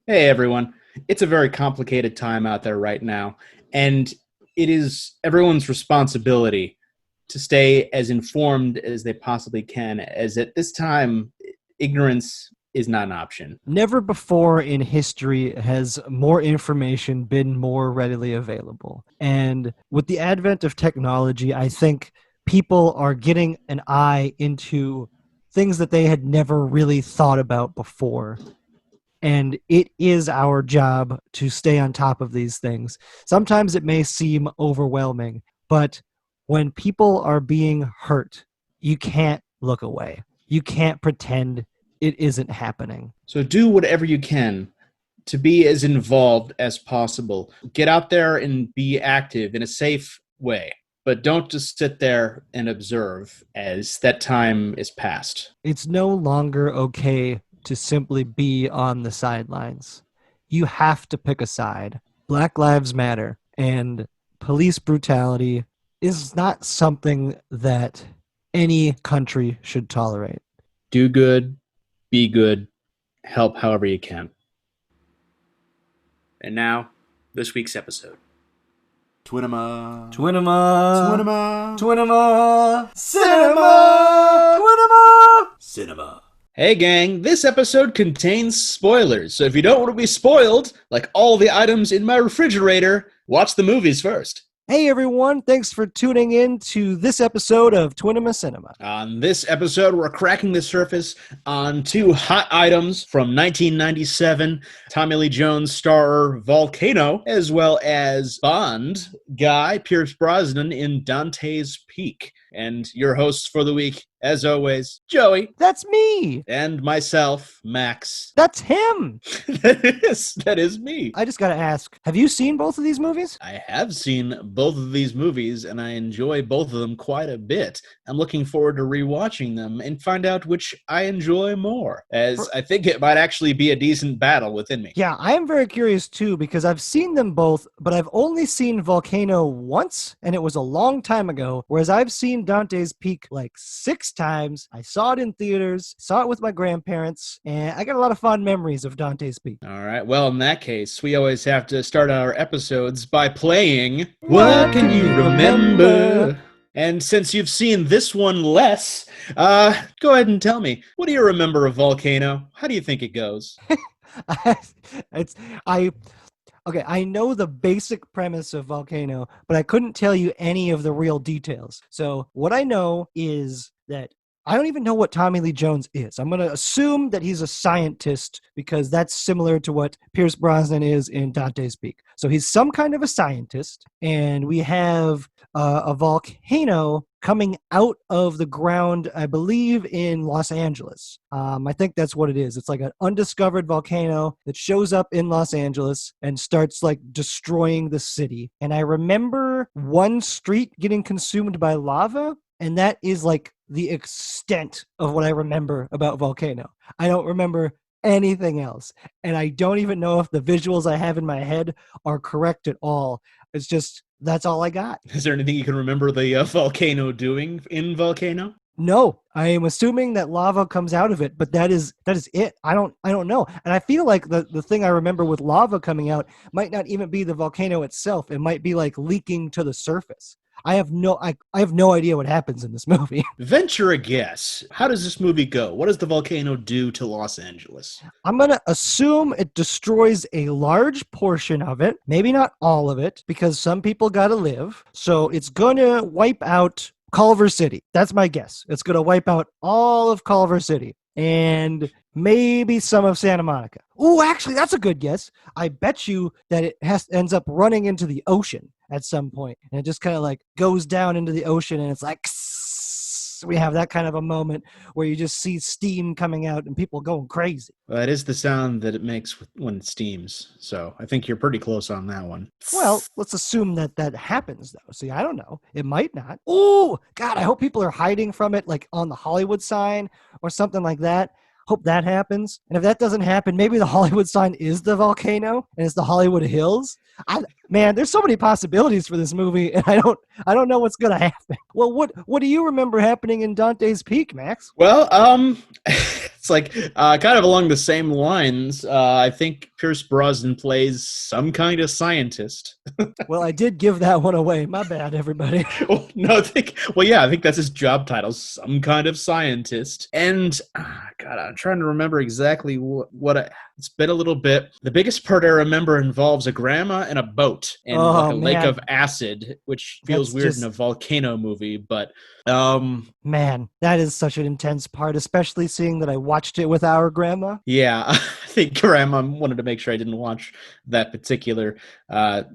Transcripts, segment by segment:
Hey everyone. It's a very complicated time out there right now, and it is everyone's responsibility to stay as informed as they possibly can, as at this time, ignorance is not an option. Never before in history has more information been more readily available. And with the advent of technology, I think people are getting an eye into things that they had never really thought about before. And it is our job to stay on top of these things. Sometimes it may seem overwhelming, but when people are being hurt, you can't look away. You can't pretend it isn't happening. So do whatever you can to be as involved as possible. Get out there and be active in a safe way, but don't just sit there and observe as that time is past. It's no longer okay to simply be on the sidelines. You have to pick a side. Black Lives Matter, and police brutality is not something that any country should tolerate. Do good, be good, help however you can. And now, this week's episode. Twinema. Twinema. Twinema. Twinema. Cinema. Twinema. Cinema. Hey gang, this episode contains spoilers, so if you don't want to be spoiled, like all the items in my refrigerator, watch the movies first. Hey everyone, thanks for tuning in to this episode of Twinema Cinema. On this episode, we're cracking the surface on two hot items from 1997, Tommy Lee Jones starrer Volcano, as well as Bond guy Pierce Brosnan in Dante's Peak. And your hosts for the week, as always, Joey. That's me. And myself, Max. That's him. That is me. I just gotta ask, have you seen both of these movies? I have seen both of these movies, and I enjoy both of them quite a bit. I'm looking forward to rewatching them and find out which I enjoy more, as I think it might actually be a decent battle within me. Yeah, I am very curious too, because I've seen them both, but I've only seen Volcano once, and it was a long time ago, whereas I've seen Dante's Peak like 6 times. I saw it in theaters, saw it with my grandparents, and I got a lot of fond memories of Dante's Peak. All right, well, in that case, we always have to start our episodes by playing What Can You Remember? And since you've seen this one less, go ahead and tell me, what do you remember of Volcano? How do you think it goes? Okay, I know the basic premise of Volcano, but I couldn't tell you any of the real details. So what I know is that I don't even know what Tommy Lee Jones is. I'm going to assume that he's a scientist because that's similar to what Pierce Brosnan is in Dante's Peak. So he's some kind of a scientist, and we have a volcano coming out of the ground, I believe, in Los Angeles. I think that's what it is. It's like an undiscovered volcano that shows up in Los Angeles and starts like destroying the city. And I remember one street getting consumed by lava, and that is like the extent of what I remember about Volcano. I don't remember anything else. And I don't even know if the visuals I have in my head are correct at all. It's just, that's all I got. Is there anything you can remember the volcano doing in Volcano? No, I am assuming that lava comes out of it, but that is it. I don't know. And I feel like the thing I remember with lava coming out might not even be the volcano itself. It might be like leaking to the surface. I have no idea what happens in this movie. Venture a guess. How does this movie go? What does the volcano do to Los Angeles? I'm going to assume it destroys a large portion of it, maybe not all of it, because some people got to live. So it's going to wipe out Culver City. That's my guess. It's going to wipe out all of Culver City and maybe some of Santa Monica. Oh, actually, that's a good guess. I bet you that it ends up running into the ocean at some point, and it just kind of like goes down into the ocean, and it's like we have that kind of a moment where you just see steam coming out and people going crazy. Well, that is the sound that it makes when it steams, so I think you're pretty close on that one. Well, let's assume that happens, though. See, I don't know. It might not. Oh, God, I hope people are hiding from it, like on the Hollywood sign or something like that. Hope that happens. And if that doesn't happen, maybe the Hollywood sign is the volcano and it's the Hollywood Hills. Man, there's so many possibilities for this movie, and I don't know what's gonna happen. Well, what do you remember happening in Dante's Peak, Max? Well, It's like kind of along the same lines. I think Pierce Brosnan plays some kind of scientist. Well, I did give that one away. My bad, everybody. Well, no, I think that's his job title, some kind of scientist. And God, I'm trying to remember exactly it's been a little bit. The biggest part I remember involves a grandma and a boat and like a lake of acid, which feels weird in a volcano movie, but man, that is such an intense part, especially seeing that I watched it with our grandma. Yeah, I think grandma wanted to make sure I didn't watch that particular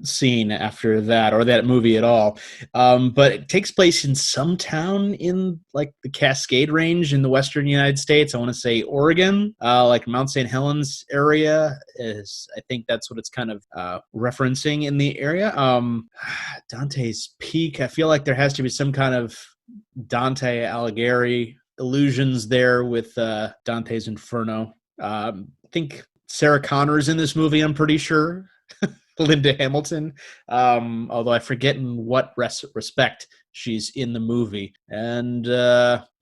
scene after that, or that movie at all. But it takes place in some town in like the Cascade Range in the western United States. I want to say Oregon, like Mount St. Helens area I think that's what it's kind of referencing in the area. Dante's Peak, I feel like there has to be some kind of Dante Alighieri illusions there with Dante's Inferno. I think Sarah Connor's in this movie, I'm pretty sure. Linda Hamilton, although I forget in what respect she's in the movie. And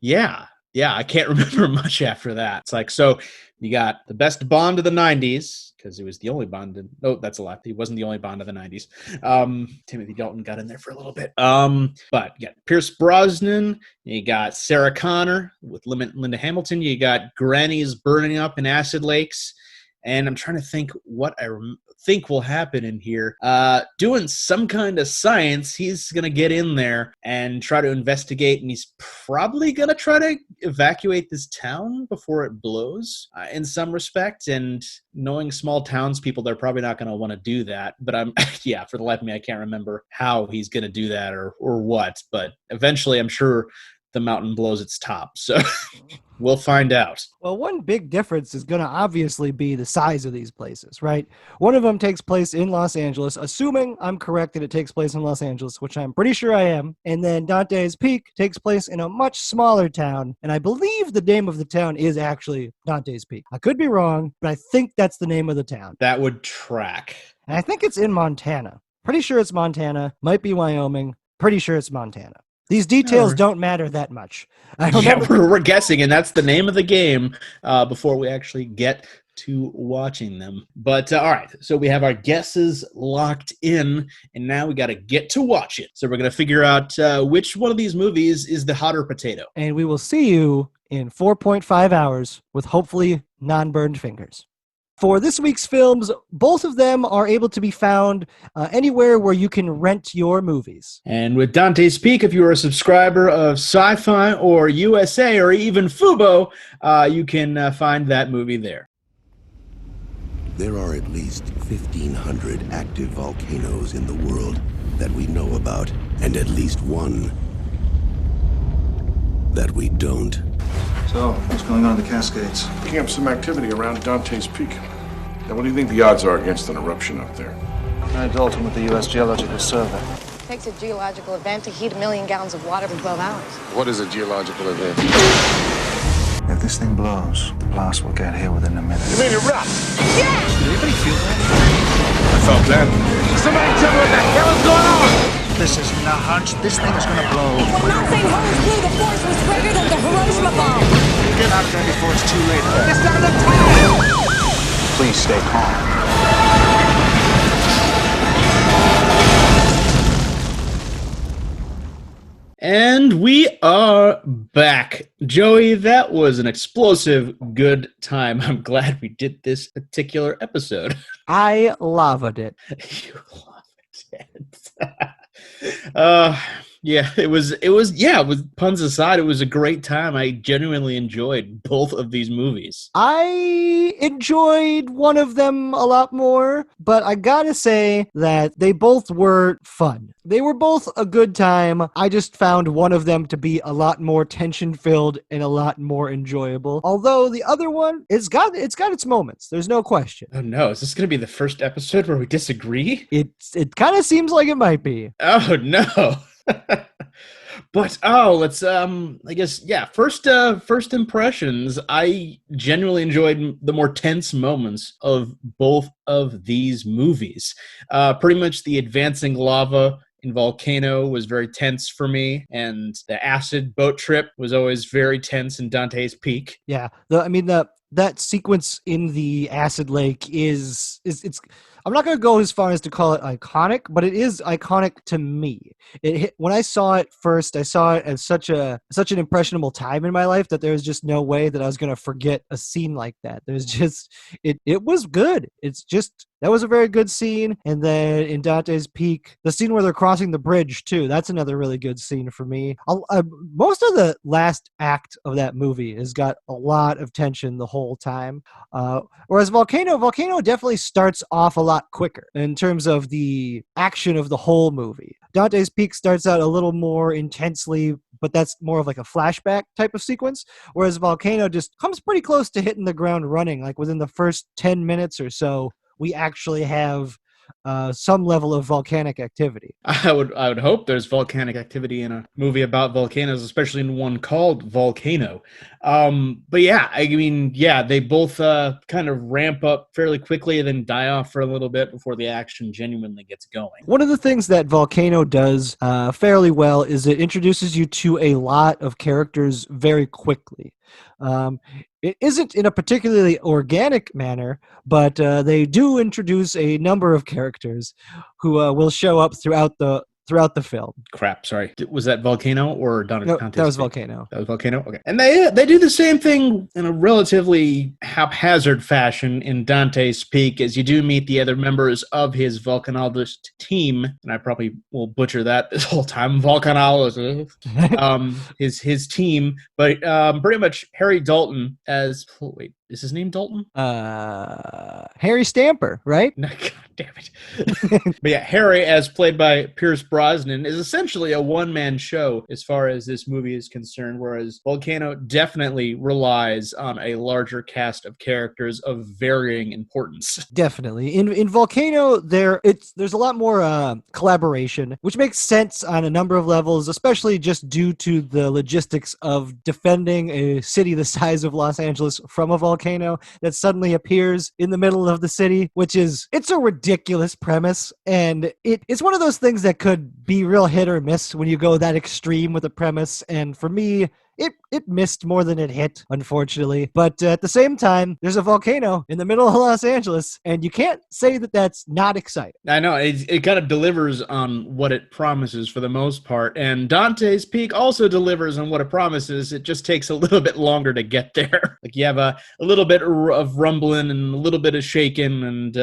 yeah, I can't remember much after that. It's like, so you got the best Bond of the 90s, because he was the only Bond that's a lie. He wasn't the only Bond of the 90s. Timothy Dalton got in there for a little bit. But you got Pierce Brosnan, you got Sarah Connor with Linda Hamilton, you got grannies burning up in acid lakes, and I'm trying to think what I think will happen in here. Doing some kind of science, he's going to get in there and try to investigate, and he's probably going to try to evacuate this town before it blows in some respect. And knowing small townspeople, they're probably not going to want to do that. But for the life of me, I can't remember how he's going to do that or what. But eventually, I'm sure the mountain blows its top. So we'll find out. Well, one big difference is going to obviously be the size of these places, right? One of them takes place in Los Angeles, assuming I'm correct that it takes place in Los Angeles, which I'm pretty sure I am. And then Dante's Peak takes place in a much smaller town. And I believe the name of the town is actually Dante's Peak. I could be wrong, but I think that's the name of the town. That would track. And I think it's in Montana. Pretty sure it's Montana. Might be Wyoming. Pretty sure it's Montana. These details don't matter that much. We're guessing, and that's the name of the game before we actually get to watching them. But all right, so we have our guesses locked in, and now we got to get to watch it. So we're going to figure out which one of these movies is the hotter potato. And we will see you in 4.5 hours with hopefully non-burned fingers. For this week's films, both of them are able to be found anywhere where you can rent your movies. And with Dante's Peak, if you're a subscriber of Sci-Fi or USA or even Fubo, you can find that movie there. There are at least 1,500 active volcanoes in the world that we know about, and at least one that we don't. So, what's going on in the Cascades? Picking up some activity around Dante's Peak. Now, what do you think the odds are against an eruption up there? Guy Dalton with the U.S. Geological Survey. It takes a geological event to heat 1 million gallons of water for 12 hours. What is a geological event? If this thing blows, the blast will get here within a minute. You mean erupt? Yeah! Did anybody feel that? I felt that. Somebody tell me what the hell is going on! This isn't a hunch. This thing is gonna blow. When Mount St. Helens blew, the force was greater than the Hiroshima bomb. Get out of there before it's too late. It's not enough time! Please stay calm. And we are back. Joey, that was an explosive good time. I'm glad we did this particular episode. I loved it. You loved it. Yeah, it was with puns aside, it was a great time. I genuinely enjoyed both of these movies. I enjoyed one of them a lot more, but I gotta say that they both were fun. They were both a good time. I just found one of them to be a lot more tension-filled and a lot more enjoyable. Although the other one, it's got its moments. There's no question. Oh no, is this going to be the first episode where we disagree? It kind of seems like it might be. Oh no. But let's I guess first impressions. I genuinely enjoyed the more tense moments of both of these movies. Pretty much the advancing lava in Volcano was very tense for me, and the acid boat trip was always very tense in Dante's Peak. Yeah, that sequence in the acid lake is it's. I'm not going to go as far as to call it iconic, but it is iconic to me. When I saw it first, I saw it as such an impressionable time in my life that there was just no way that I was going to forget a scene like that. There's just it was good. It's just that was a very good scene. And then in Dante's Peak, the scene where they're crossing the bridge too, that's another really good scene for me. Most of the last act of that movie has got a lot of tension the whole time. Whereas Volcano definitely starts off a lot quicker in terms of the action of the whole movie. Dante's Peak starts out a little more intensely, but that's more of like a flashback type of sequence, whereas Volcano just comes pretty close to hitting the ground running. Like within the first 10 minutes or so, we actually have some level of volcanic activity. I would hope there's volcanic activity in a movie about volcanoes, especially in one called Volcano. But yeah, I mean, yeah, they both kind of ramp up fairly quickly and then die off for a little bit before the action genuinely gets going. One of the things that Volcano does fairly well is it introduces you to a lot of characters very quickly. It isn't in a particularly organic manner, but they do introduce a number of characters who will show up throughout the film. Crap, sorry. Was that Volcano or Dante's No, that was Peak? Volcano. That was Volcano? Okay. And they do the same thing in a relatively haphazard fashion in Dante's Peak, as you do meet the other members of his volcanologist team, and I probably will butcher that this whole time, volcanologist, his team, but pretty much Harry Dalton as, wait, is his name Dalton? Harry Stamper, right? No, God damn it. But yeah, Harry, as played by Pierce Brosnan, is essentially a one-man show as far as this movie is concerned, whereas Volcano definitely relies on a larger cast of characters of varying importance. Definitely. In Volcano, there's a lot more collaboration, which makes sense on a number of levels, especially just due to the logistics of defending a city the size of Los Angeles from a volcano that suddenly appears in the middle of the city, it's a ridiculous premise, and it's one of those things that could be real hit or miss when you go that extreme with a premise, and for me, it missed more than it hit, unfortunately. But at the same time, there's a volcano in the middle of Los Angeles, and you can't say that that's not exciting. I know, it kind of delivers on what it promises for the most part, and Dante's Peak also delivers on what it promises. It just takes a little bit longer to get there. Like you have a little bit of rumbling and a little bit of shaking and,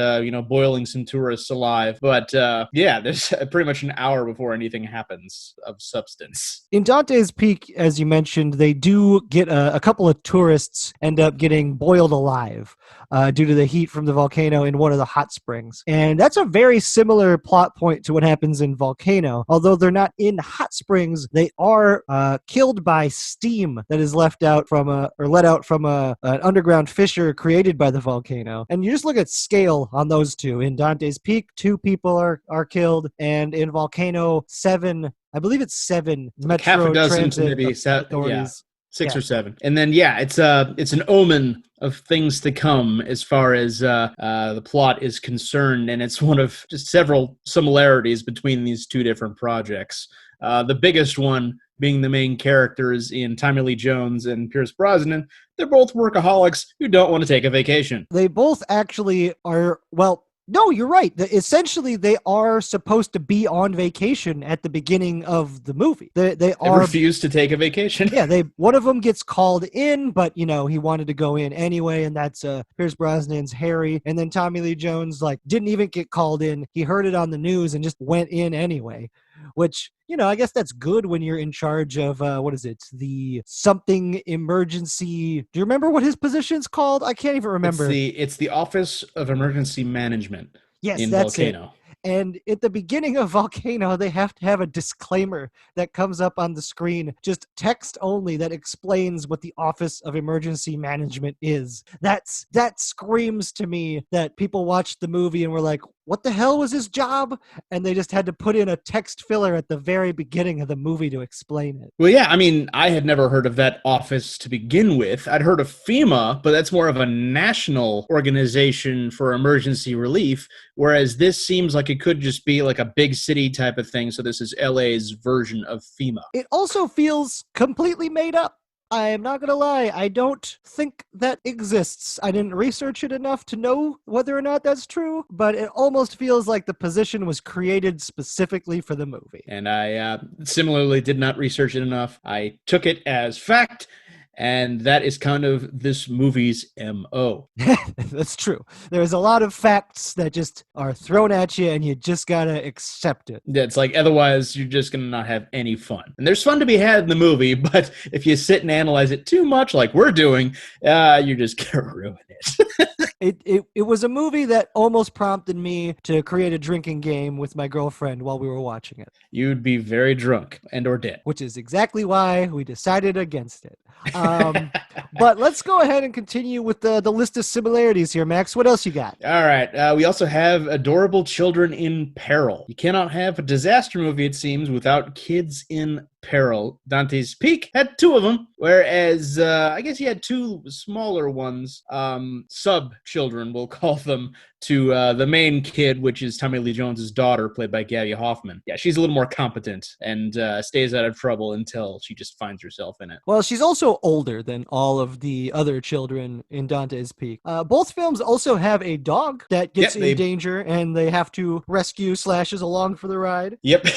boiling some tourists alive. But yeah, there's pretty much an hour before anything happens of substance. In Dante's Peak, as you mentioned, they do get a couple of tourists end up getting boiled alive due to the heat from the volcano in one of the hot springs. And that's a very similar plot point to what happens in Volcano. Although they're not in hot springs, they are killed by steam that is let out from an underground fissure created by the volcano. And you just look at scale on those two. In Dante's Peak, 2 people are killed, and in Volcano, 7. I believe it's 7 Metro half a dozen Transit to maybe authorities. 6 or 7. And then, yeah, it's an omen of things to come as far as the plot is concerned, and it's one of just several similarities between these two different projects. The biggest one being the main characters in Tommy Lee Jones and Pierce Brosnan. They're both workaholics who don't want to take a vacation. They both actually are, well, no, you're right. Essentially, they are supposed to be on vacation at the beginning of the movie. They refuse to take a vacation. Yeah, one of them gets called in, but he wanted to go in anyway, and that's Pierce Brosnan's Harry. And then Tommy Lee Jones didn't even get called in. He heard it on the news and just went in anyway. Which, I guess that's good when you're in charge of, the something emergency. Do you remember what his position's called? I can't even remember. It's the Office of Emergency Management. Yes, in that's Volcano. It. And at the beginning of Volcano, they have to have a disclaimer that comes up on the screen, just text only, that explains what the Office of Emergency Management is. That screams to me that people watched the movie and were like, what the hell was his job? And they just had to put in a text filler at the very beginning of the movie to explain it. Well, yeah, I mean, I had never heard of that office to begin with. I'd heard of FEMA, but that's more of a national organization for emergency relief, whereas this seems like it could just be like a big city type of thing. So this is LA's version of FEMA. It also feels completely made up. I am not going to lie, I don't think that exists. I didn't research it enough to know whether or not that's true, but it almost feels like the position was created specifically for the movie. And I similarly did not research it enough. I took it as fact, and that is kind of this movie's MO. That's true. There's a lot of facts that just are thrown at you, and you just got to accept it. Yeah, it's like, otherwise you're just going to not have any fun. And there's fun to be had in the movie, but if you sit and analyze it too much like we're doing, you're just going to ruin it. It was a movie that almost prompted me to create a drinking game with my girlfriend while we were watching it. You'd be very drunk and or dead. Which is exactly why we decided against it. But let's go ahead and continue with the list of similarities here, Max. What else you got? All right. We also have adorable children in peril. You cannot have a disaster movie, it seems, without kids in peril. Dante's Peak had 2 of them, whereas I guess he had 2 smaller ones, sub-children, we'll call them, to the main kid, which is Tommy Lee Jones's daughter, played by Gabby Hoffman. Yeah, she's a little more competent and stays out of trouble until she just finds herself in it. Well, she's also older than all of the other children in Dante's Peak. Both films also have a dog that gets in danger, and they have to rescue Slashes along for the ride. Yep.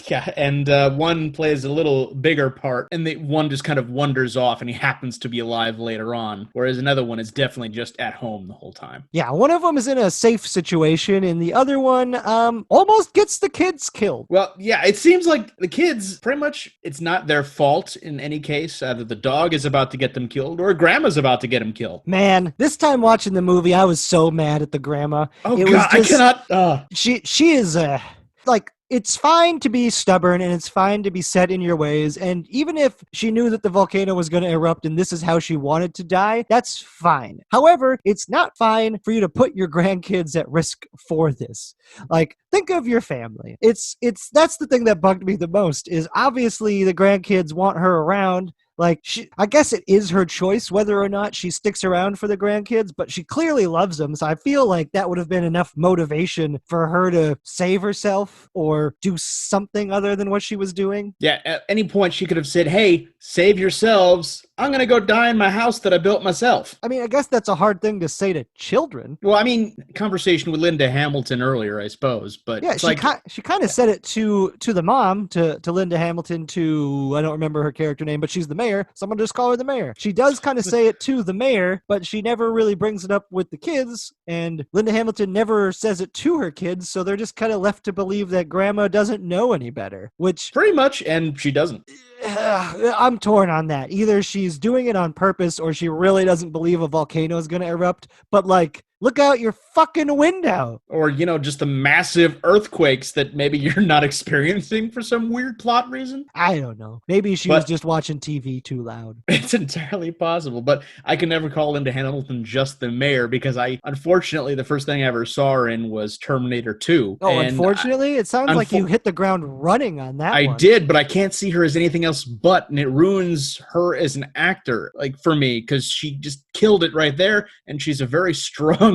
Yeah, and one plays a little bigger part, and one just kind of wanders off, and he happens to be alive later on, whereas another one is definitely just at home the whole time. Yeah, one of them is in a safe situation, and the other one almost gets the kids killed. Well, yeah, it seems like the kids, pretty much, it's not their fault in any case. Either the dog is about to get them killed, or grandma's about to get him killed. Man, this time watching the movie, I was so mad at the grandma. Oh, God, I cannot... She is, like... It's fine to be stubborn, and it's fine to be set in your ways, and even if she knew that the volcano was going to erupt and this is how she wanted to die, that's fine. However, it's not fine for you to put your grandkids at risk for this. Like, think of your family. That's the thing that bugged me the most, is obviously the grandkids want her around. Like, I guess it is her choice whether or not she sticks around for the grandkids, but she clearly loves them, so I feel like that would have been enough motivation for her to save herself or do something other than what she was doing. Yeah, at any point she could have said, hey, save yourselves. I'm going to go die in my house that I built myself. I mean, I guess that's a hard thing to say to children. Well, I mean, conversation with Linda Hamilton earlier, I suppose, but yeah, she kind of said it to the mom, to Linda Hamilton, I don't remember her character name, but she's the mayor, so I'm going to just call her the mayor. She does kind of say it to the mayor, but she never really brings it up with the kids, and Linda Hamilton never says it to her kids, so they're just kind of left to believe that grandma doesn't know any better, which... Pretty much, and she doesn't. I'm torn on that. Either she's doing it on purpose or she really doesn't believe a volcano is going to erupt, but like... Look out your fucking window. Or, just the massive earthquakes that maybe you're not experiencing for some weird plot reason. I don't know. Maybe she was just watching TV too loud. It's entirely possible, but I can never call Linda Hamilton just the mayor because unfortunately, the first thing I ever saw her in was Terminator 2. Oh, unfortunately? It sounds like you hit the ground running on that one. I did, but I can't see her as anything else but, and it ruins her as an actor, like, for me, because she just killed it right there, and she's a very strong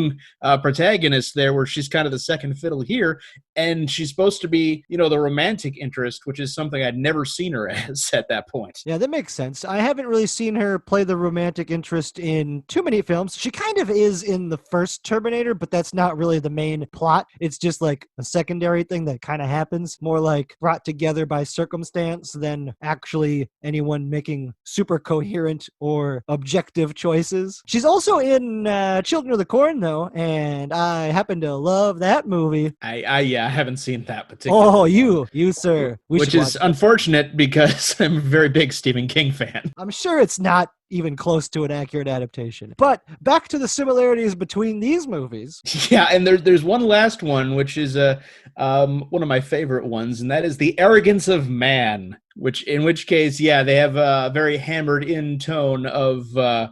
protagonist there, where she's kind of the second fiddle here, and she's supposed to be, the romantic interest, which is something I'd never seen her as at that point. Yeah, that makes sense. I haven't really seen her play the romantic interest in too many films. She kind of is in the first Terminator, but that's not really the main plot. It's just like a secondary thing that kind of happens, more like brought together by circumstance than actually anyone making super coherent or objective choices. She's also in Children of the Corn, though, and I happen to love that movie. I haven't seen that particular. Oh, you sir. Which is unfortunate because I'm a very big Stephen King fan. I'm sure it's not even close to an accurate adaptation. But back to the similarities between these movies. Yeah, and there's one last one, which is one of my favorite ones, and that is The Arrogance of Man, In which case, yeah, they have a very hammered in tone of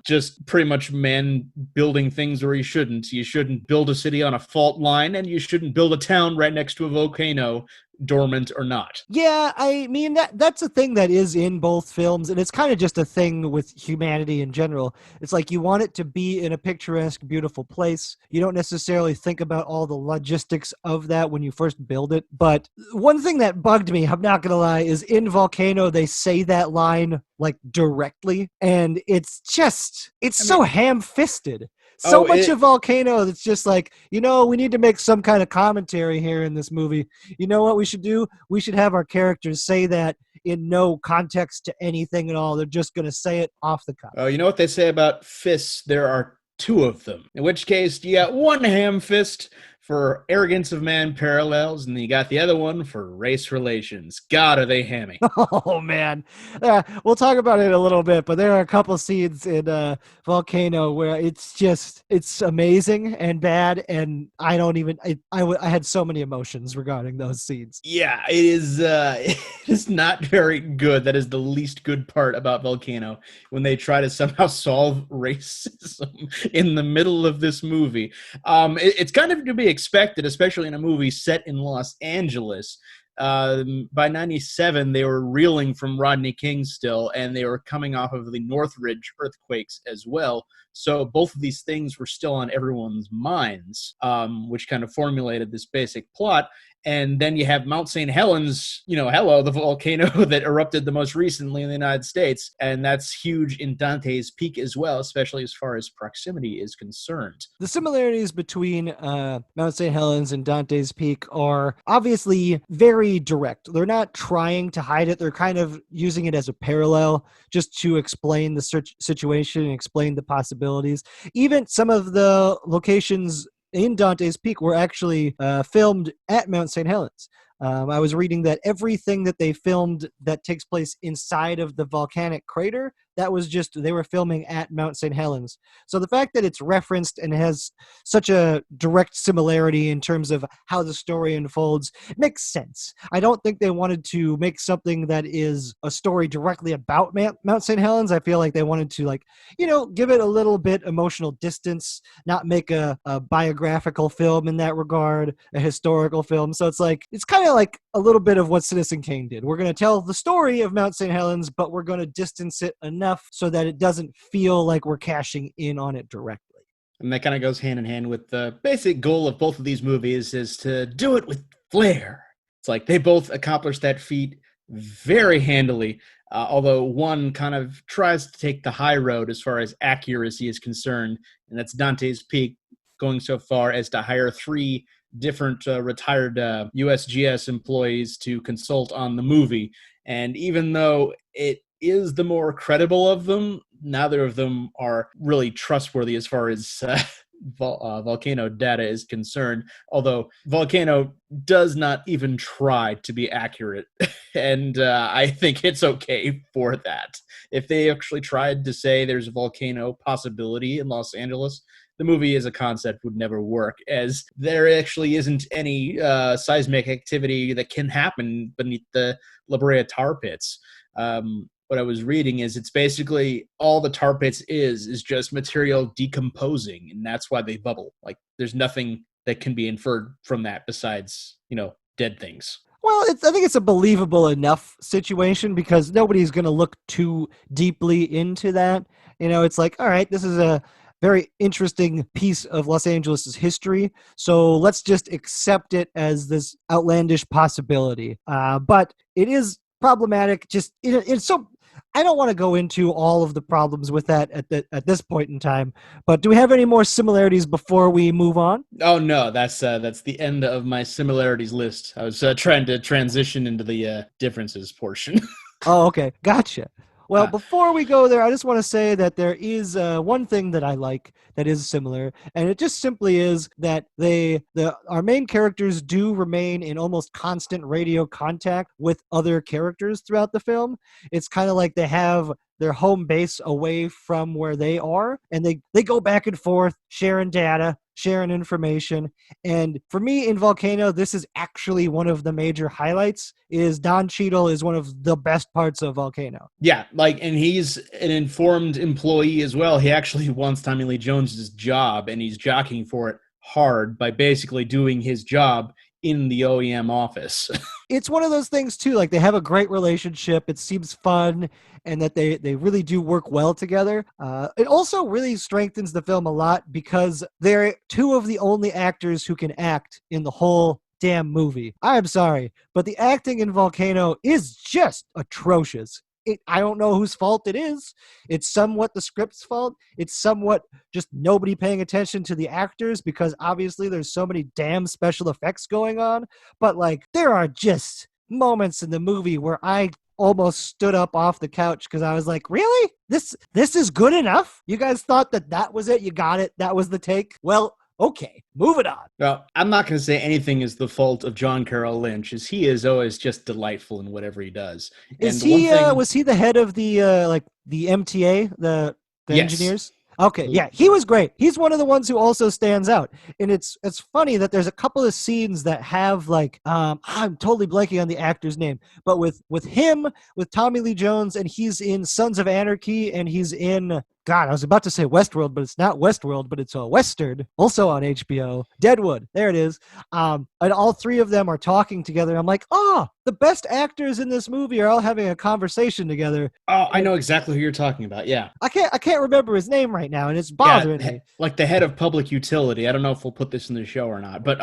just pretty much man building things where you shouldn't. You shouldn't build a city on a fault line, and you shouldn't build a town right next to a volcano, dormant or not. Yeah, I mean that's a thing that is in both films, and it's kind of just a thing with humanity in general. It's like you want it to be in a picturesque, beautiful place. You don't necessarily think about all the logistics of that when you first build it. But one thing that bugged me, I'm not gonna lie, is in Volcano they say that line like directly, and it's so ham-fisted. So much of Volcano that's just like, we need to make some kind of commentary here in this movie. You know what we should do? We should have our characters say that in no context to anything at all. They're just going to say it off the cuff. Oh, you know what they say about fists? There are two of them. In which case, you got one ham fist for arrogance of man parallels, and then you got the other one for race relations. God, are they hammy. Oh, man. We'll talk about it in a little bit, but there are a couple scenes in Volcano where it's amazing and bad, and I had so many emotions regarding those scenes. Yeah, it is not very good. That is the least good part about Volcano, when they try to somehow solve racism in the middle of this movie. It's kind of to be expected, especially in a movie set in Los Angeles. By 97, they were reeling from Rodney King still, and they were coming off of the Northridge earthquakes as well. So both of these things were still on everyone's minds, which kind of formulated this basic plot. And then you have Mount St. Helens, the volcano that erupted the most recently in the United States. And that's huge in Dante's Peak as well, especially as far as proximity is concerned. The similarities between Mount St. Helens and Dante's Peak are obviously very direct. They're not trying to hide it. They're kind of using it as a parallel just to explain the situation and explain the possibilities. Even some of the locations in Dante's Peak were actually filmed at Mount St. Helens. I was reading that everything that they filmed that takes place inside of the volcanic crater, they were filming at Mount St. Helens. So the fact that it's referenced and has such a direct similarity in terms of how the story unfolds makes sense. I don't think they wanted to make something that is a story directly about Mount St. Helens. I feel like they wanted to give it a little bit emotional distance, not make a biographical film in that regard, a historical film. So it's kind of like a little bit of what Citizen Kane did. We're going to tell the story of Mount St. Helens, but we're going to distance it enough so that it doesn't feel like we're cashing in on it directly. And that kind of goes hand in hand with the basic goal of both of these movies is to do it with flair. It's like they both accomplish that feat very handily, although one kind of tries to take the high road as far as accuracy is concerned, and that's Dante's Peak, going so far as to hire 3 different retired USGS employees to consult on the movie. And even though it is the more credible of them, neither of them are really trustworthy as far as Volcano data is concerned, although Volcano does not even try to be accurate. And I think it's okay for that. If they actually tried to say there's a volcano possibility in Los Angeles, the movie as a concept would never work, as there actually isn't any seismic activity that can happen beneath the La Brea tar pits. What I was reading is it's basically all the tar pits is just material decomposing, and that's why they bubble. Like, there's nothing that can be inferred from that besides, dead things. Well, I think it's a believable enough situation because nobody's going to look too deeply into that. It's like, all right, this is a very interesting piece of Los Angeles' history, so let's just accept it as this outlandish possibility. But it is problematic. I don't want to go into all of the problems with that at this point in time, but do we have any more similarities before we move on? Oh, no, that's the end of my similarities list. I was trying to transition into the differences portion. Oh, okay. Gotcha. Well, before we go there, I just want to say that there is one thing that I like that is similar, and it just simply is that our main characters do remain in almost constant radio contact with other characters throughout the film. It's kind of like they have their home base away from where they are, and they go back and forth sharing data, sharing information. And for me in Volcano, this is actually one of the major highlights. Is Don Cheadle is one of the best parts of Volcano. Yeah, like, and he's an informed employee as well. He actually wants Tommy Lee Jones's job, and he's jockeying for it hard by basically doing his job in the OEM office. It's one of those things too, like they have a great relationship. It seems fun, and that they really do work well together. It also really strengthens the film a lot because they're two of the only actors who can act in the whole damn movie. I'm sorry, but the acting in Volcano is just atrocious. I don't know whose fault it is. It's somewhat the script's fault. It's somewhat just nobody paying attention to the actors because obviously there's so many damn special effects going on. But like, there are just moments in the movie where I almost stood up off the couch because I was like, really? This is good enough? You guys thought that was it? You got it? That was the take? Well, okay, move it on. Well, I'm not going to say anything is the fault of John Carroll Lynch, as he is always just delightful in whatever he does. Was he the head of the MTA, the Yes. engineers? Okay, yeah, he was great. He's one of the ones who also stands out. And it's funny that there's a couple of scenes that have like I'm totally blanking on the actor's name, but with him, with Tommy Lee Jones, and he's in Sons of Anarchy, and he's in God, I was about to say Westworld, but it's not Westworld, but it's a Western, also on HBO. Deadwood, there it is. And all three of them are talking together. I'm like, oh, the best actors in this movie are all having a conversation together. Oh, I know exactly who you're talking about. Yeah. I can't remember his name right now, and it's bothering me. Like the head of public utility. I don't know if we'll put this in the show or not, but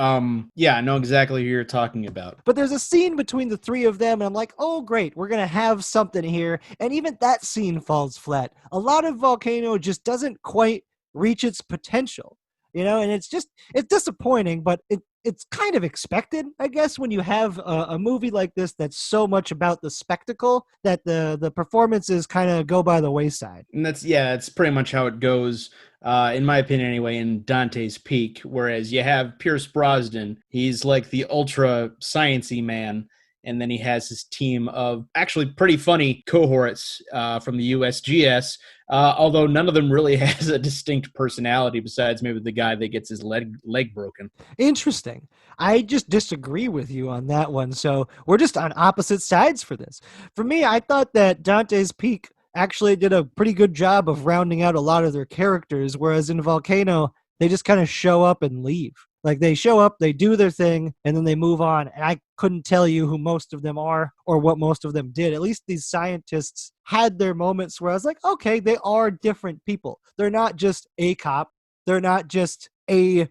yeah, I know exactly who you're talking about. But there's a scene between the three of them, and I'm like, oh, great, we're going to have something here. And even that scene falls flat. A lot of Volcano just doesn't quite reach its potential, and it's disappointing, but it's kind of expected, I guess, when you have a movie like this that's so much about the spectacle that the performances kind of go by the wayside. And that's pretty much how it goes, in my opinion anyway, in Dante's Peak, whereas you have Pierce Brosnan, he's like the ultra sciencey man, and then he has his team of actually pretty funny cohorts from the USGS, although none of them really has a distinct personality besides maybe the guy that gets his leg broken. Interesting. I just disagree with you on that one, so we're just on opposite sides for this. For me, I thought that Dante's Peak actually did a pretty good job of rounding out a lot of their characters, whereas in Volcano, they just kind of show up and leave. Like they show up, they do their thing, and then they move on. And I couldn't tell you who most of them are or what most of them did. At least these scientists had their moments where I was like, okay, they are different people. They're not just a cop. They're not just a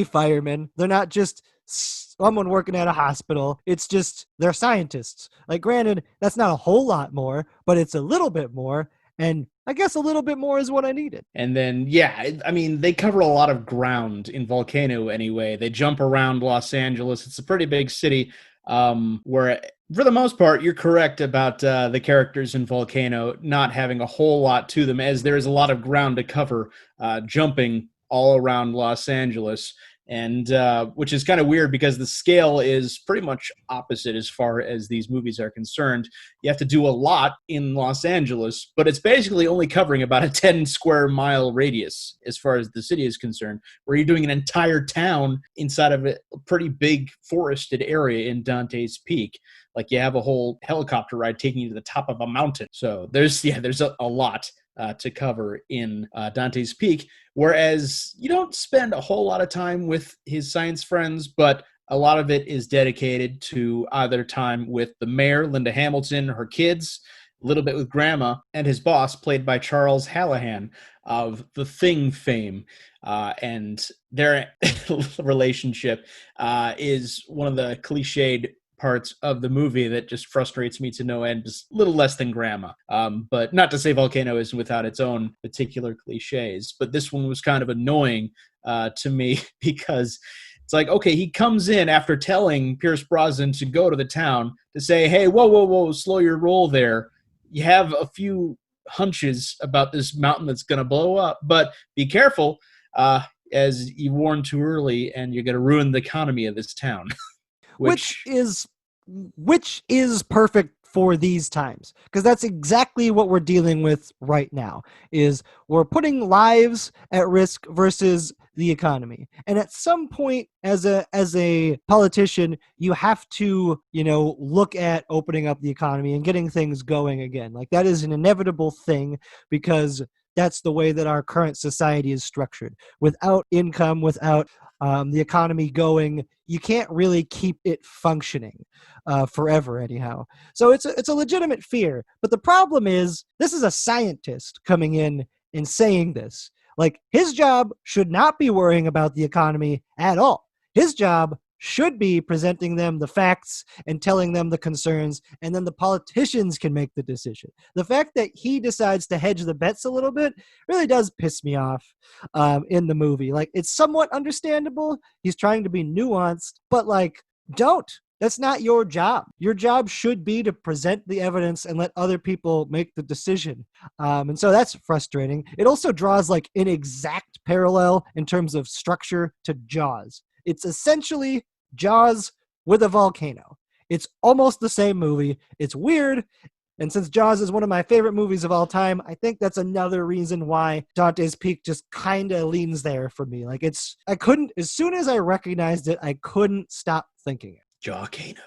fireman. They're not just someone working at a hospital. It's just they're scientists. Like, granted, that's not a whole lot more, but it's a little bit more. And I guess a little bit more is what I needed. And then, yeah, I mean, they cover a lot of ground in Volcano anyway. They jump around Los Angeles. It's a pretty big city where, for the most part, you're correct about the characters in Volcano not having a whole lot to them, as there is a lot of ground to cover jumping all around Los Angeles. And which is kind of weird because the scale is pretty much opposite as far as these movies are concerned. You have to do a lot in Los Angeles, but it's basically only covering about a 10 square mile radius as far as the city is concerned, where you're doing an entire town inside of a pretty big forested area in Dante's Peak. Like you have a whole helicopter ride taking you to the top of a mountain. So there's a lot to cover in Dante's Peak, whereas you don't spend a whole lot of time with his science friends, but a lot of it is dedicated to either time with the mayor, Linda Hamilton, her kids, a little bit with Grandma, and his boss, played by Charles Hallahan of The Thing fame. And their relationship is one of the cliched parts of the movie that just frustrates me to no end, just a little less than Grandma. But not to say Volcano isn't without its own particular cliches, but this one was kind of annoying to me because it's like, okay, he comes in after telling Pierce Brosnan to go to the town to say, hey, whoa, slow your roll there. You have a few hunches about this mountain that's going to blow up, but be careful, as you warned too early, and you're going to ruin the economy of this town. Which is perfect for these times, because that's exactly what we're dealing with right now. Is we're putting lives at risk versus the economy. And at some point, as a politician, you have to, look at opening up the economy and getting things going again. Like, that is an inevitable thing, because that's the way that our current society is structured. Without income, without the economy going, you can't really keep it functioning forever anyhow. So it's a legitimate fear. But the problem is, this is a scientist coming in and saying this. Like, his job should not be worrying about the economy at all. His job should be presenting them the facts and telling them the concerns, and then the politicians can make the decision. The fact that he decides to hedge the bets a little bit really does piss me off in the movie. Like, it's somewhat understandable. He's trying to be nuanced, but don't. That's not your job. Your job should be to present the evidence and let other people make the decision. And so that's frustrating. It also draws an exact parallel in terms of structure to Jaws. It's essentially Jaws with a volcano. It's almost the same movie. It's weird. And since Jaws is one of my favorite movies of all time, I think that's another reason why Dante's Peak just kind of leans there for me. As soon as I recognized it, I couldn't stop thinking it. Volcano.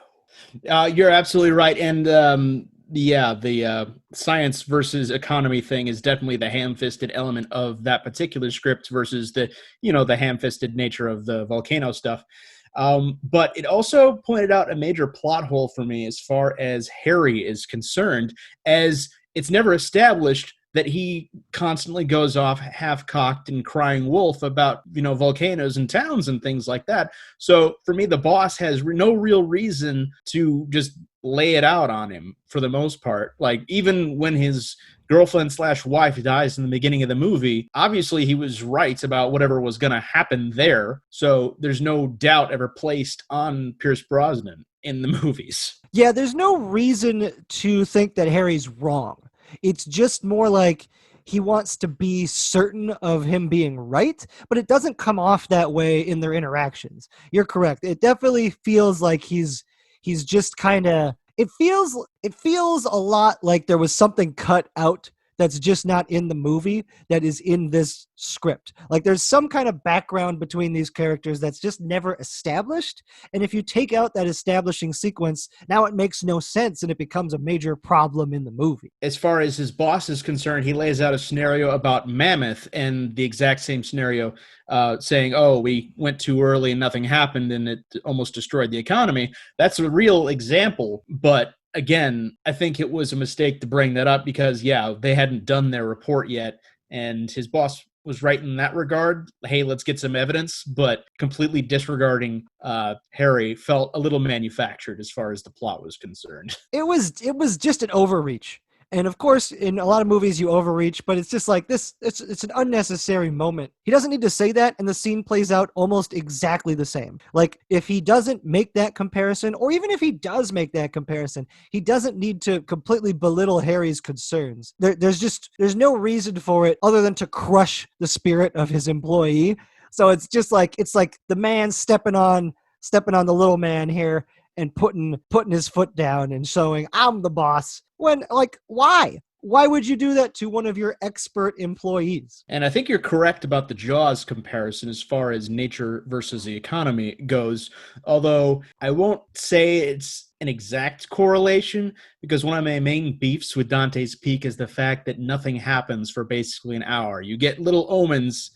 You're absolutely right. And the science versus economy thing is definitely the ham-fisted element of that particular script versus the ham-fisted nature of the volcano stuff. But it also pointed out a major plot hole for me as far as Harry is concerned, as it's never established that he constantly goes off half-cocked and crying wolf about, volcanoes and towns and things like that. So for me, the boss has no real reason to just lay it out on him for the most part. Like, even when his girlfriend/wife dies in the beginning of the movie, obviously he was right about whatever was going to happen there. So there's no doubt ever placed on Pierce Brosnan in the movies. Yeah, there's no reason to think that Harry's wrong. It's just more like he wants to be certain of him being right, but it doesn't come off that way in their interactions. You're correct. It definitely feels like he's just kind of, it feels a lot like there was something cut out that's just not in the movie that is in this script. Like, there's some kind of background between these characters that's just never established. And if you take out that establishing sequence, now it makes no sense and it becomes a major problem in the movie. As far as his boss is concerned, he lays out a scenario about Mammoth and the exact same scenario, saying, oh, we went too early and nothing happened and it almost destroyed the economy. That's a real example, but again, I think it was a mistake to bring that up because, they hadn't done their report yet, and his boss was right in that regard. Hey, let's get some evidence, but completely disregarding Harry felt a little manufactured as far as the plot was concerned. It was just an overreach. And of course, in a lot of movies, you overreach, but it's just like this. It's an unnecessary moment. He doesn't need to say that, and the scene plays out almost exactly the same. Like, if he doesn't make that comparison, or even if he does make that comparison, he doesn't need to completely belittle Harry's concerns. There's no reason for it other than to crush the spirit of his employee. So it's just like, the man stepping on the little man here and putting his foot down and showing, I'm the boss. When, why? Why would you do that to one of your expert employees? And I think you're correct about the Jaws comparison as far as nature versus the economy goes, although I won't say it's an exact correlation, because one of my main beefs with Dante's Peak is the fact that nothing happens for basically an hour. You get little omens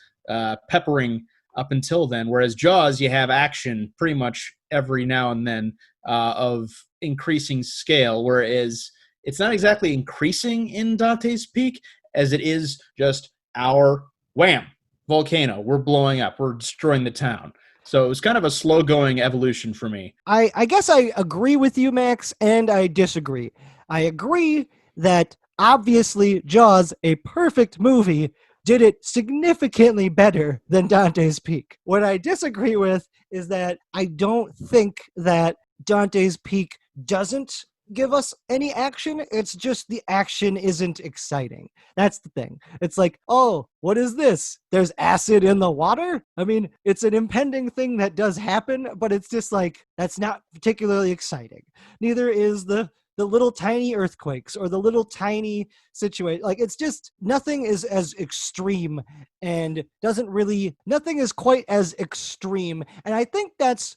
peppering up until then, whereas Jaws, you have action pretty much every now and then of increasing scale, whereas it's not exactly increasing in Dante's Peak as it is just our wham, volcano, we're blowing up, we're destroying the town. So it was kind of a slow-going evolution for me. I guess I agree with you, Max, and I disagree. I agree that obviously Jaws, a perfect movie, did it significantly better than Dante's Peak. What I disagree with is that I don't think that Dante's Peak doesn't give us any action. It's just the action isn't exciting. That's the thing. It's like, oh, what is this? There's acid in the water? I mean, it's an impending thing that does happen, but it's just like, that's not particularly exciting. Neither is the the little tiny earthquakes or the little tiny situation. Like, it's just nothing is as extreme and nothing is quite as extreme. And I think that's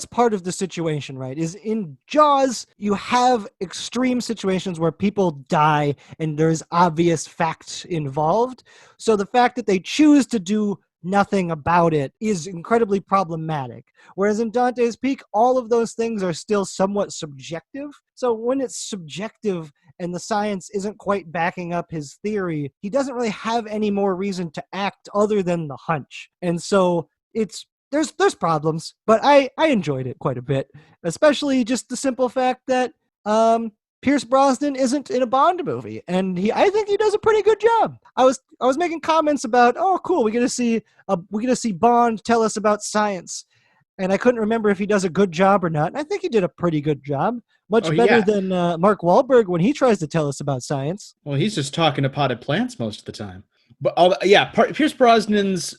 part of the situation, right? Is in Jaws, you have extreme situations where people die and there's obvious facts involved. So the fact that they choose to do nothing about it is incredibly problematic. Whereas in Dante's Peak, all of those things are still somewhat subjective. So when it's subjective and the science isn't quite backing up his theory, he doesn't really have any more reason to act other than the hunch. And so there's problems, but I enjoyed it quite a bit, especially just the simple fact that Pierce Brosnan isn't in a Bond movie, and I think he does a pretty good job. I was making comments about, oh, cool, we're gonna see Bond tell us about science, and I couldn't remember if he does a good job or not. And I think he did a pretty good job, much better than Mark Wahlberg when he tries to tell us about science. Well, he's just talking to potted plants most of the time. But Pierce Brosnan's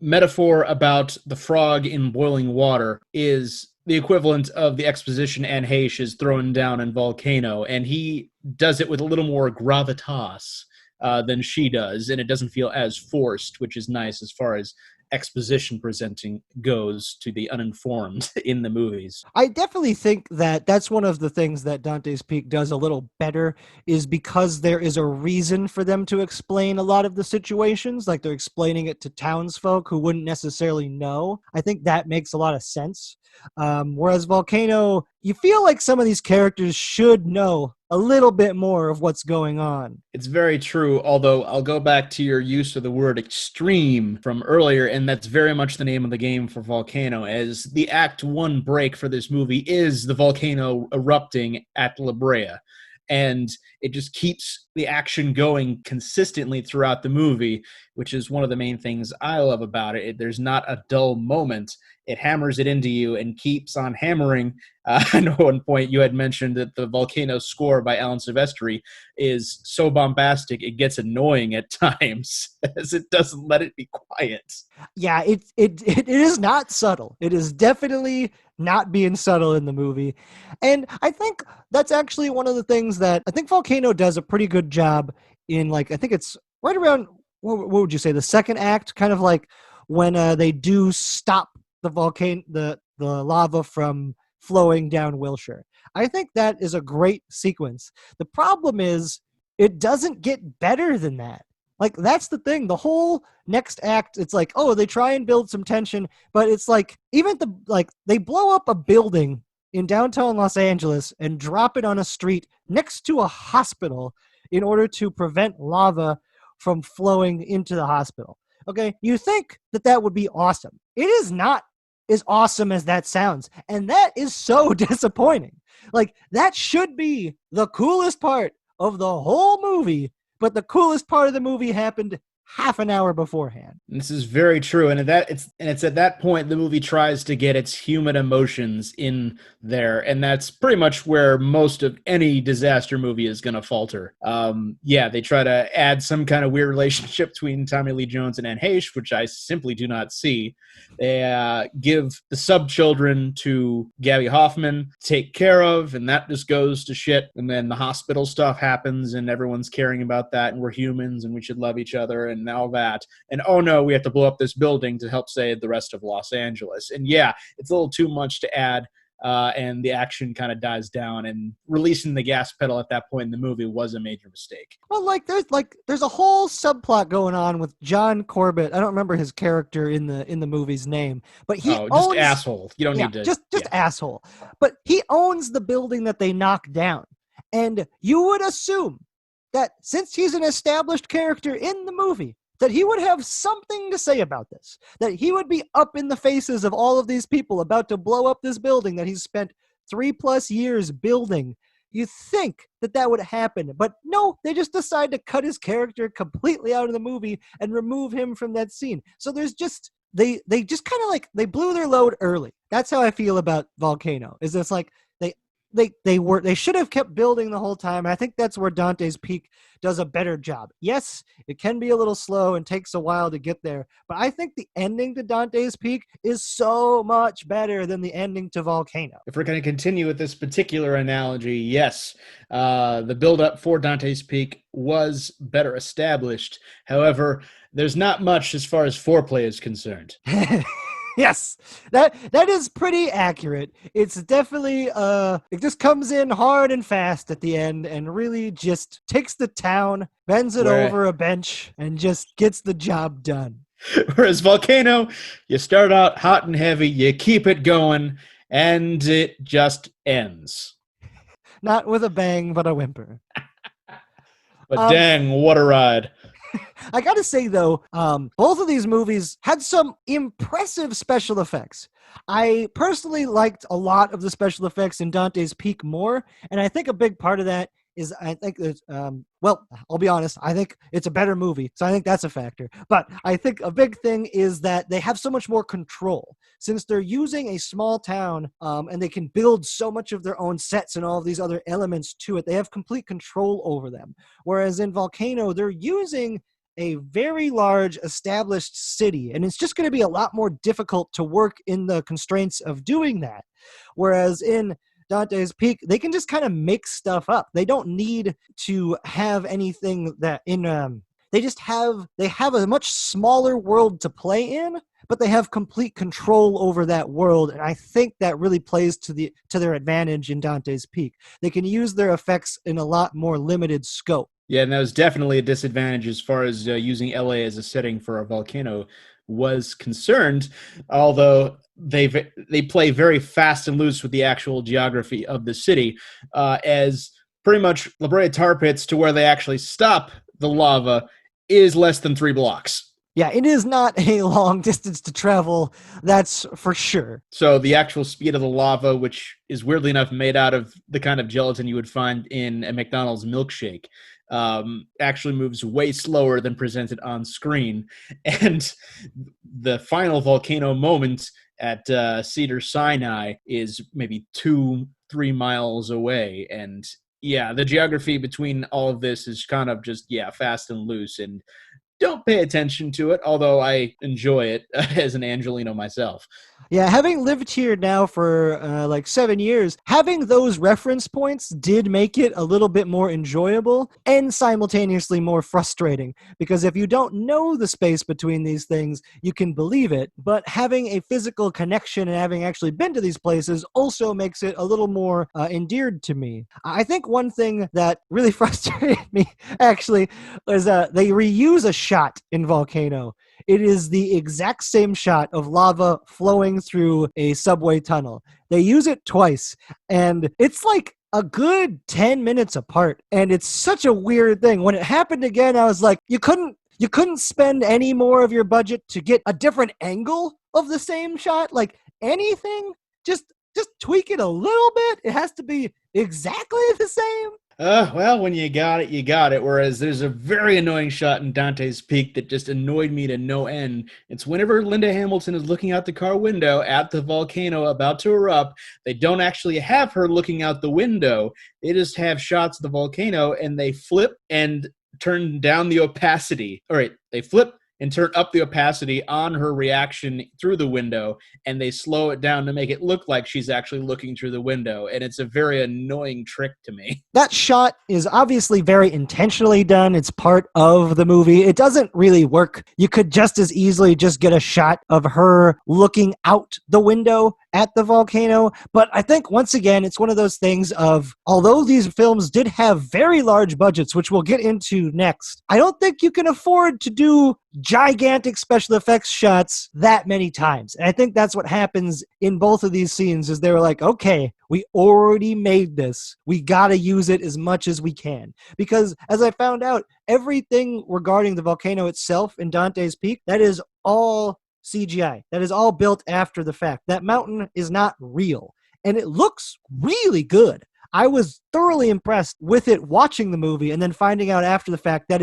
metaphor about the frog in boiling water is the equivalent of the exposition Anne Heche is throwing down in Volcano, and he does it with a little more gravitas than she does, and it doesn't feel as forced, which is nice as far as exposition presenting goes to the uninformed in the movies. I definitely think that that's one of the things that Dante's Peak does a little better, is because there is a reason for them to explain a lot of the situations, like they're explaining it to townsfolk who wouldn't necessarily know. I think that makes a lot of sense. Whereas Volcano, you feel like some of these characters should know a little bit more of what's going on. It's very true, although I'll go back to your use of the word extreme from earlier, and that's very much the name of the game for Volcano, as the Act 1 break for this movie is the volcano erupting at La Brea. And it just keeps the action going consistently throughout the movie, which is one of the main things I love about it. There's not a dull moment. It hammers it into you and keeps on hammering. I know at one point you had mentioned that the Volcano score by Alan Silvestri is so bombastic it gets annoying at times, as it doesn't let it be quiet. Yeah, it is not subtle. It is definitely not being subtle in the movie. And I think that's actually one of the things that I think Volcano does a pretty good job in, like, I think it's right around, what would you say, the second act, kind of like when they do stop the volcano, the lava from flowing down Wilshire. I think that is a great sequence. The problem is it doesn't get better than that. Like, that's the thing. The whole next act, it's like, oh, they try and build some tension, but it's like, even they blow up a building in downtown Los Angeles and drop it on a street next to a hospital in order to prevent lava from flowing into the hospital. Okay, you think that would be awesome. It is not as awesome as that sounds, and that is so disappointing. Like, that should be the coolest part of the whole movie, but the coolest part of the movie happened half an hour beforehand. This is very true, and it's at that point the movie tries to get its human emotions in there, and that's pretty much where most of any disaster movie is going to falter. They try to add some kind of weird relationship between Tommy Lee Jones and Anne Heche, which I simply do not see. They give the sub-children to Gabby Hoffman to take care of, and that just goes to shit. And then the hospital stuff happens, and everyone's caring about that, and we're humans, and we should love each other, and all that. And oh no, we have to blow up this building to help save the rest of Los Angeles. And yeah, it's a little too much to add. And the action kind of dies down, and releasing the gas pedal at that point in the movie was a major mistake. Well, there's a whole subplot going on with John Corbett. I don't remember his character in the movie's name, but he owns, asshole. You don't need to just asshole. But he owns the building that they knocked down, and you would assume that since he's an established character in the movie, that he would have something to say about this, that he would be up in the faces of all of these people about to blow up this building that he's spent 3+ years building. You think that would happen, but no, they just decide to cut his character completely out of the movie and remove him from that scene. So there's just, they just kind of like, they blew their load early. That's how I feel about Volcano, is it's like, they should have kept building the whole time. And I think that's where Dante's Peak does a better job. Yes, it can be a little slow and takes a while to get there, but I think the ending to Dante's Peak is so much better than the ending to Volcano. If we're going to continue with this particular analogy, yes, the build-up for Dante's Peak was better established. However, there's not much as far as foreplay is concerned. Yes, that is pretty accurate. It's definitely it just comes in hard and fast at the end and really just takes the town, bends it over a bench, and just gets the job done. Whereas Volcano, you start out hot and heavy, you keep it going, and it just ends. Not with a bang, but a whimper. But dang, what a ride. I gotta say, though, both of these movies had some impressive special effects. I personally liked a lot of the special effects in Dante's Peak more, and I think a big part of that is I think well, I'll be honest, I think it's a better movie, so I think that's a factor. But I think a big thing is that they have so much more control. Since they're using a small town and they can build so much of their own sets and all of these other elements to it, they have complete control over them. Whereas in Volcano, they're using a very large established city, and it's just going to be a lot more difficult to work in the constraints of doing that. Whereas in Dante's Peak, they can just kind of make stuff up. They don't need to have anything that they have a much smaller world to play in, but they have complete control over that world, and I think that really plays to their advantage in Dante's Peak. They can use their effects in a lot more limited scope. Yeah, and that was definitely a disadvantage as far as using LA as a setting for a volcano was concerned, although they play very fast and loose with the actual geography of the city, as pretty much La Brea Tar Pits to where they actually stop the lava is less than 3 blocks. Yeah, it is not a long distance to travel, that's for sure. So the actual speed of the lava, which is weirdly enough made out of the kind of gelatin you would find in a McDonald's milkshake, actually moves way slower than presented on screen. And the final volcano moment at Cedar Sinai is maybe 2-3 miles away. And yeah, the geography between all of this is kind of just, fast and loose, and don't pay attention to it, although I enjoy it as an Angelino myself. Yeah, having lived here now for like 7 years, having those reference points did make it a little bit more enjoyable and simultaneously more frustrating. Because if you don't know the space between these things, you can believe it. But having a physical connection and having actually been to these places also makes it a little more endeared to me. I think one thing that really frustrated me, actually, is they reuse a shot in Volcano. It is the exact same shot of lava flowing through a subway tunnel. They use it twice, and it's like a good 10 minutes apart, and it's such a weird thing. When it happened again, I was like, you couldn't spend any more of your budget to get a different angle of the same shot? Like, anything? Just tweak it a little bit? It has to be exactly the same? Well, when you got it, you got it. Whereas there's a very annoying shot in Dante's Peak that just annoyed me to no end. It's whenever Linda Hamilton is looking out the car window at the volcano about to erupt, they don't actually have her looking out the window. They just have shots of the volcano, and they flip and turn down the opacity. All right, they flip and turn up the opacity on her reaction through the window, and they slow it down to make it look like she's actually looking through the window, and it's a very annoying trick to me. That shot is obviously very intentionally done. It's part of the movie. It doesn't really work. You could just as easily just get a shot of her looking out the window at the volcano. But I think, once again, it's one of those things of, although these films did have very large budgets, which we'll get into next, I don't think you can afford to do gigantic special effects shots that many times. And I think that's what happens in both of these scenes, is they were like, okay, we already made this. We got to use it as much as we can. Because as I found out, everything regarding the volcano itself in Dante's Peak, that is all CGI. That is all built after the fact. That mountain is not real. And it looks really good. I was thoroughly impressed with it watching the movie, and then finding out after the fact that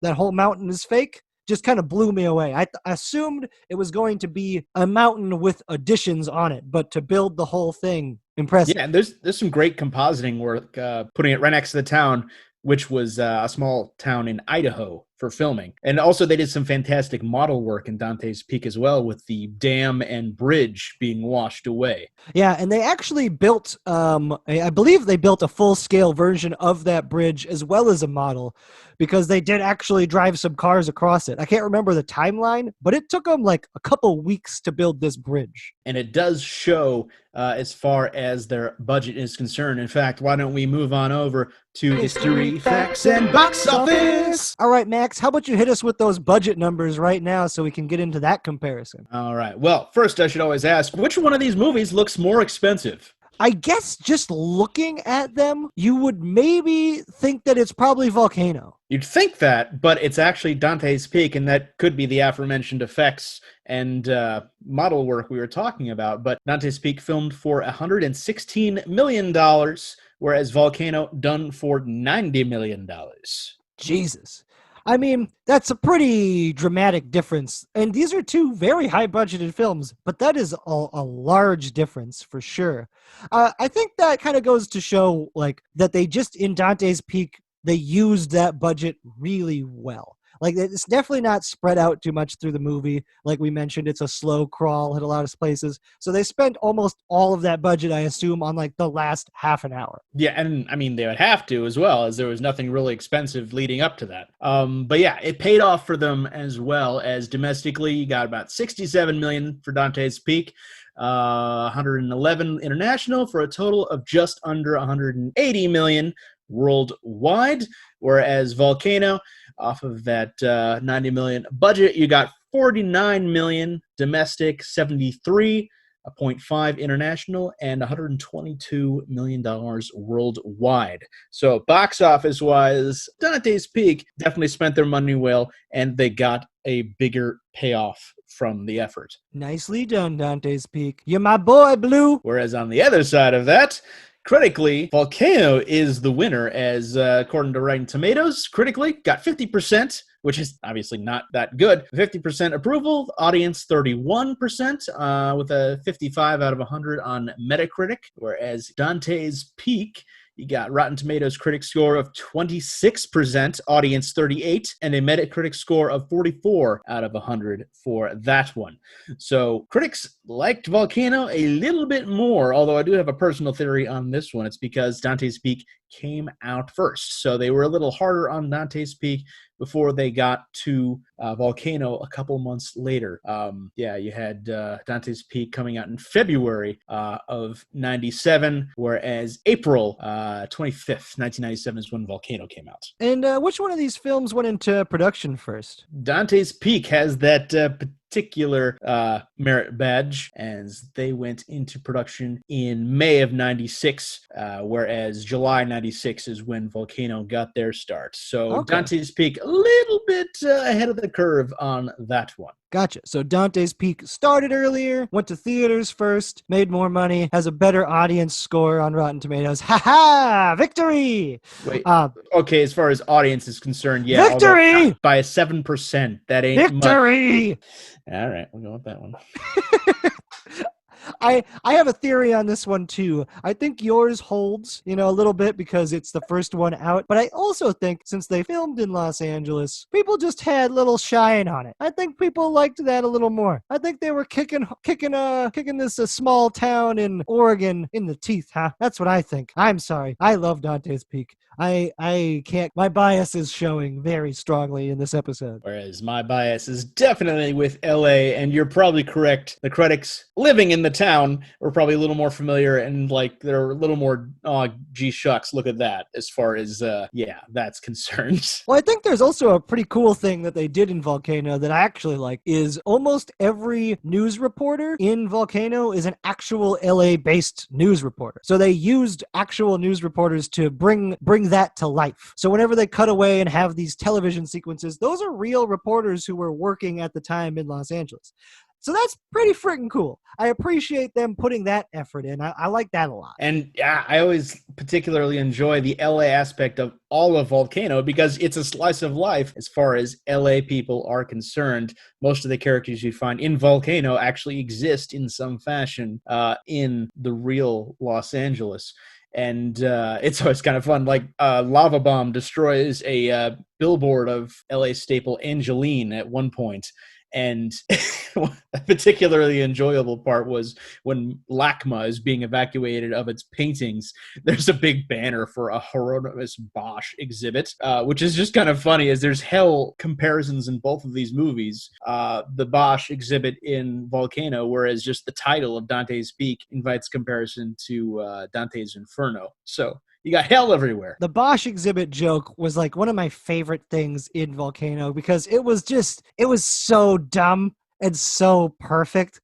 that whole mountain is fake. just kind of blew me away. I assumed it was going to be a mountain with additions on it, but to build the whole thing, impressive. Yeah, and there's some great compositing work, putting it right next to the town, which was a small town in Idaho for filming. And also they did some fantastic model work in Dante's Peak as well, with the dam and bridge being washed away. Yeah, and they actually built, I believe they built a full-scale version of that bridge as well as a model, because they did actually drive some cars across it. I can't remember the timeline, but it took them like a couple weeks to build this bridge. And it does show as far as their budget is concerned. In fact, why don't we move on over to history, facts, and box office? All right, Max, how about you hit us with those budget numbers right now so we can get into that comparison? All right. Well, first I should always ask, which one of these movies looks more expensive? I guess just looking at them, you would maybe think that it's probably Volcano. You'd think that, but it's actually Dante's Peak, and that could be the aforementioned effects and model work we were talking about. But Dante's Peak filmed for $116 million, whereas Volcano done for $90 million. Jesus. I mean, that's a pretty dramatic difference. And these are two very high-budgeted films, but that is a large difference for sure. I think that kind of goes to show, like, that they just, in Dante's Peak, they used that budget really well. Like, it's definitely not spread out too much through the movie. Like we mentioned, it's a slow crawl at a lot of places. So they spent almost all of that budget, I assume, on like the last half an hour. Yeah, and I mean, they would have to as well, as there was nothing really expensive leading up to that. But yeah, it paid off for them as well, as domestically, you got about $67 million for Dante's Peak, 111 international, for a total of just under 180 million worldwide, whereas Volcano, off of that 90 million budget, you got 49 million domestic, 73.5 international, and $122 million worldwide. So box office wise, Dante's Peak definitely spent their money well, and they got a bigger payoff from the effort. Nicely done, Dante's Peak. You're my boy, Blue. Whereas on the other side of that, critically, Volcano is the winner, as according to Rotten Tomatoes, critically got 50%, which is obviously not that good. 50% approval, audience 31%, with a 55 out of 100 on Metacritic, whereas Dante's Peak, you got Rotten Tomatoes critic score of 26%, audience 38, and a Metacritic score of 44 out of 100 for that one. So critics liked Volcano a little bit more, although I do have a personal theory on this one. It's because Dante's Peak came out first. So they were a little harder on Dante's Peak before they got to Volcano a couple months later. Yeah, you had Dante's Peak coming out in February of 97, whereas April 25th, 1997 is when Volcano came out. And which one of these films went into production first? Dante's Peak has that particular merit badge, as they went into production in May of 96, whereas July 96 is when Volcano got their start. So okay. Dante's Peak a little bit ahead of the curve on that one. Gotcha. So Dante's Peak started earlier, went to theaters first, made more money, has a better audience score on Rotten Tomatoes. Ha-ha! Victory! Wait, okay, as far as audience is concerned, yeah. Victory! By 7%, that ain't Victory! Much. All right, we'll go with that one. I have a theory on this one too. I think yours holds, a little bit because it's the first one out. But I also think since they filmed in Los Angeles, people just had a little shine on it. I think people liked that a little more. I think they were kicking this small town in Oregon in the teeth, huh? That's what I think. I'm sorry. I love Dante's Peak. I can't. My bias is showing very strongly in this episode. Whereas my bias is definitely with LA, and you're probably correct. The critics living in the town were probably a little more familiar, and like they're a little more, oh, gee shucks, look at that, as far as, that's concerned. Well, I think there's also a pretty cool thing that they did in Volcano that I actually like, is almost every news reporter in Volcano is an actual LA-based news reporter. So they used actual news reporters to bring that to life. So whenever they cut away and have these television sequences, those are real reporters who were working at the time in Los Angeles. So that's pretty freaking cool. I appreciate them putting that effort in. I like that a lot. And yeah, I always particularly enjoy the LA aspect of all of Volcano because it's a slice of life as far as LA people are concerned. Most of the characters you find in Volcano actually exist in some fashion in the real Los Angeles. And it's always kind of fun. Like Lava Bomb destroys a billboard of LA staple Angeline at one point. And a particularly enjoyable part was when LACMA is being evacuated of its paintings. There's a big banner for a Hieronymus Bosch exhibit, which is just kind of funny as there's hell comparisons in both of these movies. The Bosch exhibit in Volcano, whereas just the title of Dante's Peak invites comparison to Dante's Inferno. So you got hell everywhere. The Bosch exhibit joke was like one of my favorite things in Volcano because it was so dumb and so perfect.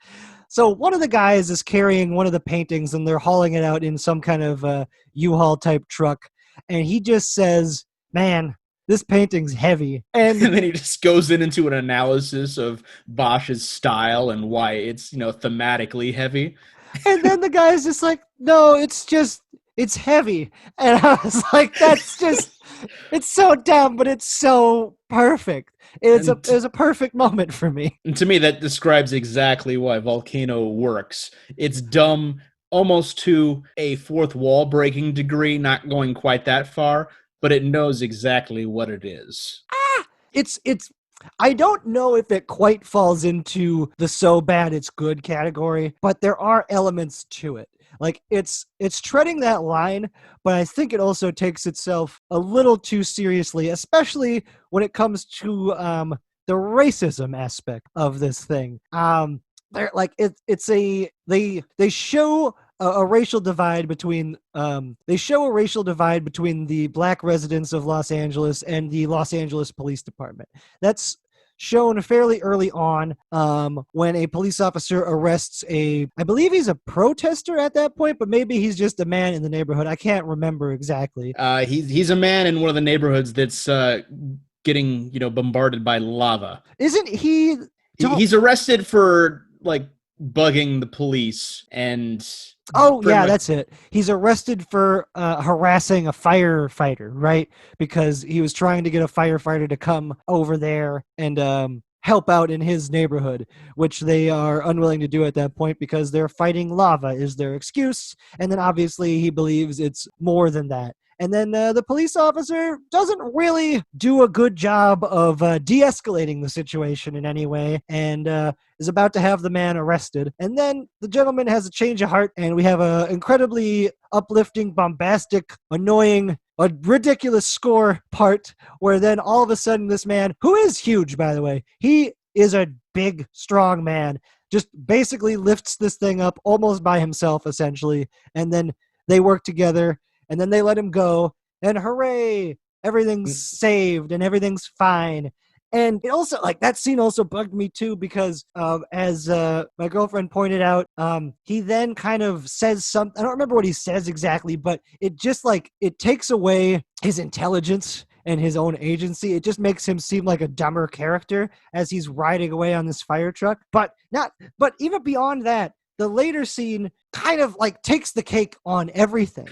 So one of the guys is carrying one of the paintings and they're hauling it out in some kind of U-Haul type truck. And he just says, man, this painting's heavy. And then he just goes into an analysis of Bosch's style and why it's, thematically heavy. And then the guy's just like, no, it's heavy. And I was like, it's so dumb, but it's so perfect. It was a perfect moment for me. And to me, that describes exactly why Volcano works. It's dumb almost to a fourth wall breaking degree, not going quite that far, but it knows exactly what it is. I don't know if it quite falls into the so bad it's good category, but there are elements to it. Like it's treading that line, but I think it also takes itself a little too seriously, especially when it comes to the racism aspect of this thing. They're like they show a racial divide between the black residents of Los Angeles and the Los Angeles Police Department. That's shown fairly early on when a police officer arrests I believe he's a protester at that point, but maybe he's just a man in the neighborhood. I can't remember exactly. He's a man in one of the neighborhoods that's getting bombarded by lava. Isn't he? He's arrested for bugging the police and. Oh, yeah, that's it. He's arrested for harassing a firefighter, right? Because he was trying to get a firefighter to come over there and help out in his neighborhood, which they are unwilling to do at that point because they're fighting lava is their excuse. And then obviously he believes it's more than that. And then the police officer doesn't really do a good job of de-escalating the situation in any way and is about to have the man arrested. And then the gentleman has a change of heart and we have a incredibly uplifting, bombastic, annoying, a ridiculous score part where then all of a sudden this man, who is huge, by the way, he is a big, strong man, just basically lifts this thing up almost by himself, essentially. And then they work together. And then they let him go, and hooray, everything's saved and everything's fine. And it also, that scene also bugged me too because as my girlfriend pointed out, he then kind of says something. I don't remember what he says exactly, but it just it takes away his intelligence and his own agency. It just makes him seem like a dumber character as he's riding away on this fire truck. But even beyond that, the later scene kind of takes the cake on everything.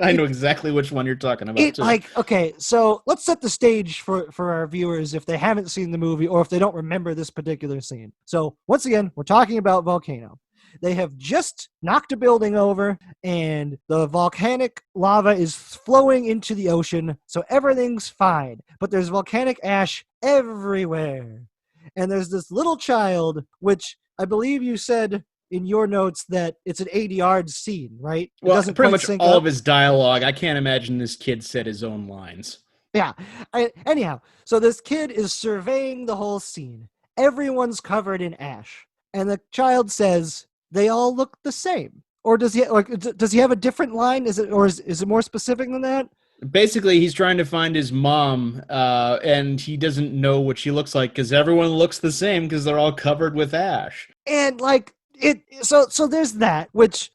I know exactly which one you're talking about. Okay, so let's set the stage for our viewers if they haven't seen the movie or if they don't remember this particular scene. So once again, we're talking about Volcano. They have just knocked a building over and the volcanic lava is flowing into the ocean, so everything's fine. But there's volcanic ash everywhere. And there's this little child, which I believe you said in your notes that it's an ADR scene, right? Well, pretty much all of his dialogue. I can't imagine this kid said his own lines. Yeah. Anyhow, so this kid is surveying the whole scene. Everyone's covered in ash. And the child says, they all look the same. Or does he have a different line? Is it more specific than that? Basically, he's trying to find his mom, and he doesn't know what she looks like because everyone looks the same because they're all covered with ash. And so there's that, which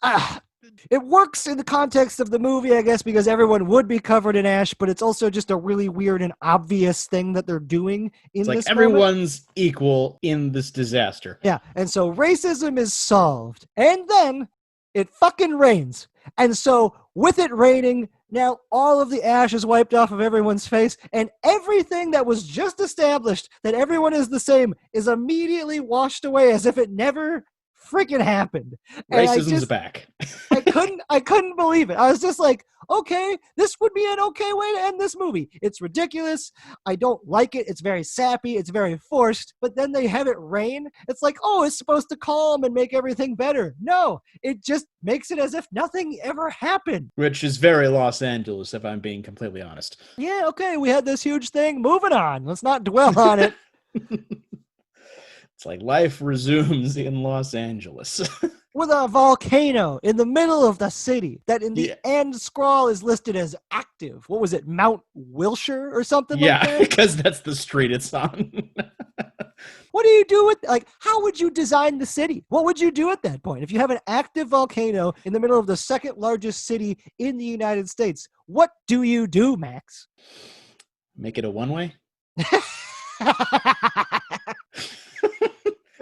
It works in the context of the movie, I guess, because everyone would be covered in ash, but it's also just a really weird and obvious thing that they're doing in It's like this everyone's equal in this disaster. Yeah, and so racism is solved. And then it fucking rains. And so with it raining, now all of the ash is wiped off of everyone's face, and everything that was just established, that everyone is the same, is immediately washed away as if it never freaking happened. And Racism's back. I couldn't believe it. I was just like, okay, this would be an okay way to end this movie. It's ridiculous. I don't like it. It's very sappy. It's very forced. But then they have it rain. It's like, oh, it's supposed to calm and make everything better. No, it just makes it as if nothing ever happened. Which is very Los Angeles, if I'm being completely honest. Yeah, okay, we had this huge thing. Moving on. Let's not dwell on it. It's like life resumes in Los Angeles. With a volcano in the middle of the city that in the end scroll is listed as active. What was it, Mount Wilshire or something like that? Yeah, because that's the street it's on. What do you do with, like, how would you design the city? What would you do at that point? If you have an active volcano in the middle of the second largest city in the United States, what do you do, Max? Make it a one-way?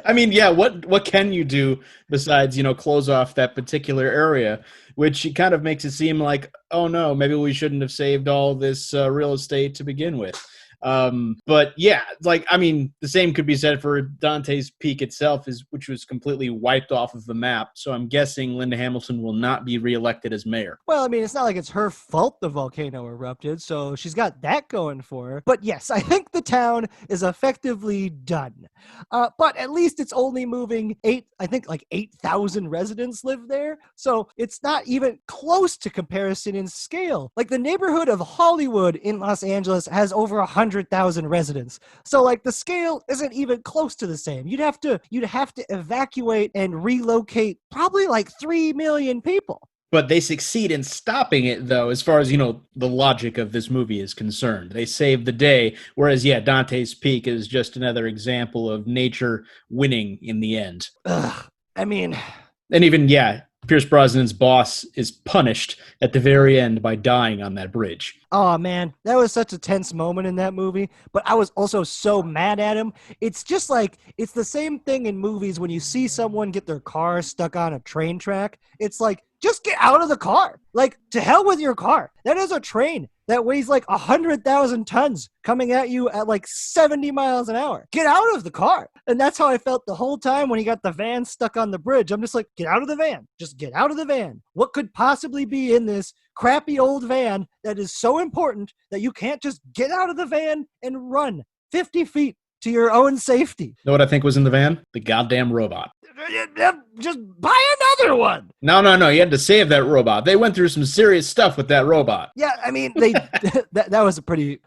I mean, yeah, what can you do besides, close off that particular area, which kind of makes it seem like, oh no, maybe we shouldn't have saved all this real estate to begin with. But yeah, the same could be said for Dante's Peak itself, which was completely wiped off of the map. So I'm guessing Linda Hamilton will not be reelected as mayor. Well, I mean, it's not like it's her fault the volcano erupted, so she's got that going for her. But yes, I think the town is effectively done. But at least it's only moving 8,000 residents live there. So it's not even close to comparison in scale. Like the neighborhood of Hollywood in Los Angeles has over 100,000 residents. So like the scale isn't even close to the same. You'd have to evacuate and relocate probably like 3 million people. But they succeed in stopping it, though, as far as, the logic of this movie is concerned. They save the day, whereas, Dante's Peak is just another example of nature winning in the end. And even, Pierce Brosnan's boss is punished at the very end by dying on that bridge. Oh, man, that was such a tense moment in that movie, but I was also so mad at him. It's just like, it's the same thing in movies when you see someone get their car stuck on a train track. It's like, just get out of the car. Like, to hell with your car. That is a train that weighs like 100,000 tons coming at you at like 70 miles an hour. Get out of the car. And that's how I felt the whole time when he got the van stuck on the bridge. I'm just like, get out of the van. Just get out of the van. What could possibly be in this crappy old van that is so important that you can't just get out of the van and run 50 feet to your own safety? Know what I think was in the van? The goddamn robot. Just buy another one. No. You had to save that robot. They went through some serious stuff with that robot. Yeah, I mean, that was a pretty...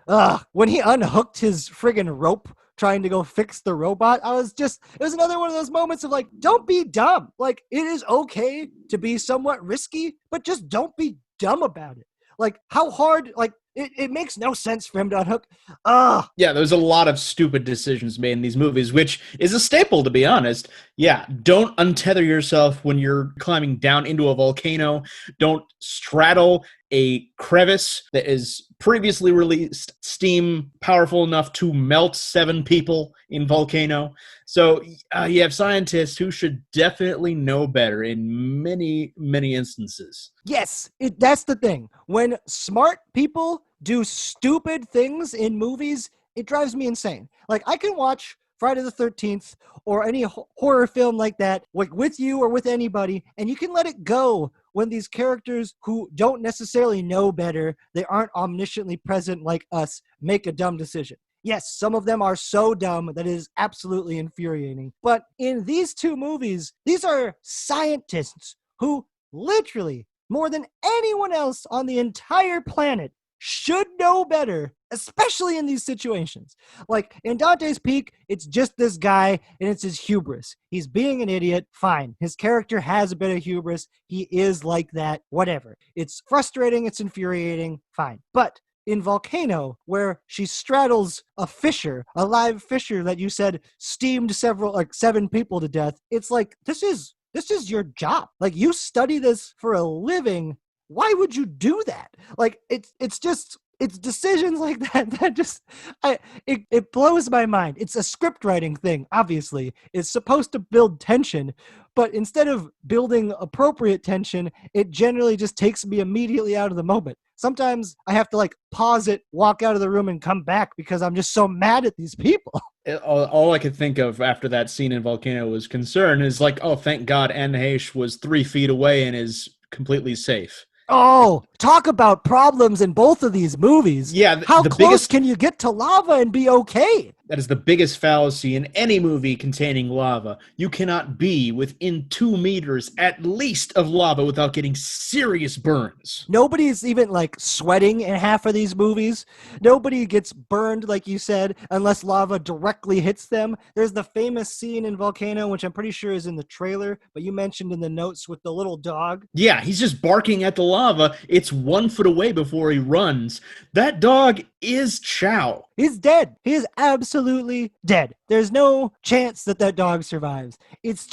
when he unhooked his friggin' rope trying to go fix the robot, it was another one of those moments of like, don't be dumb. Like, it is okay to be somewhat risky, but just don't be dumb about it. Like, how hard... Like, it makes no sense for him to unhook. Yeah, there's a lot of stupid decisions made in these movies, which is a staple, to be honest. Yeah, don't untether yourself when you're climbing down into a volcano. Don't straddle a crevice that is previously released steam powerful enough to melt 7 people in Volcano. So you have scientists who should definitely know better in many, many instances. Yes, that's the thing. When smart people do stupid things in movies, it drives me insane. Like, I can watch Friday the 13th or any horror film like that, like with you or with anybody, and you can let it go when these characters who don't necessarily know better, they aren't omnisciently present like us, make a dumb decision. Yes, some of them are so dumb that it is absolutely infuriating. But in these two movies, these are scientists who literally, more than anyone else on the entire planet, should know better, especially in these situations. Like, in Dante's Peak, it's just this guy, and it's his hubris. He's being an idiot, fine. His character has a bit of hubris. He is like that, whatever. It's frustrating, it's infuriating, fine. But in Volcano, where she straddles a fissure, a live fissure that you said steamed 7 people to death, it's like, this is this is your job. Like, you study this for a living. Why would you do that? Like, it's decisions like that just, it blows my mind. It's a script writing thing, obviously. It's supposed to build tension, but instead of building appropriate tension, it generally just takes me immediately out of the moment. Sometimes I have to like pause it, walk out of the room, and come back because I'm just so mad at these people. All I could think of after that scene in Volcano was concern is like, oh, thank God Anne Heche was 3 feet away and is completely safe. Oh, talk about problems in both of these movies. Yeah, how the close biggest, can you get to lava and be okay? that is the biggest fallacy in any movie containing lava. You cannot be within 2 meters at least of lava without getting serious burns. Nobody's even like sweating in half of these movies. Nobody gets burned, like you said, unless lava directly hits them. There's the famous scene in Volcano, which I'm pretty sure is in the trailer, but you mentioned in the notes with the little dog. Yeah, he's just barking at the lava. It's 1 foot away before he runs. That dog is Chow. He's dead. He is absolutely dead. There's no chance that that dog survives. It's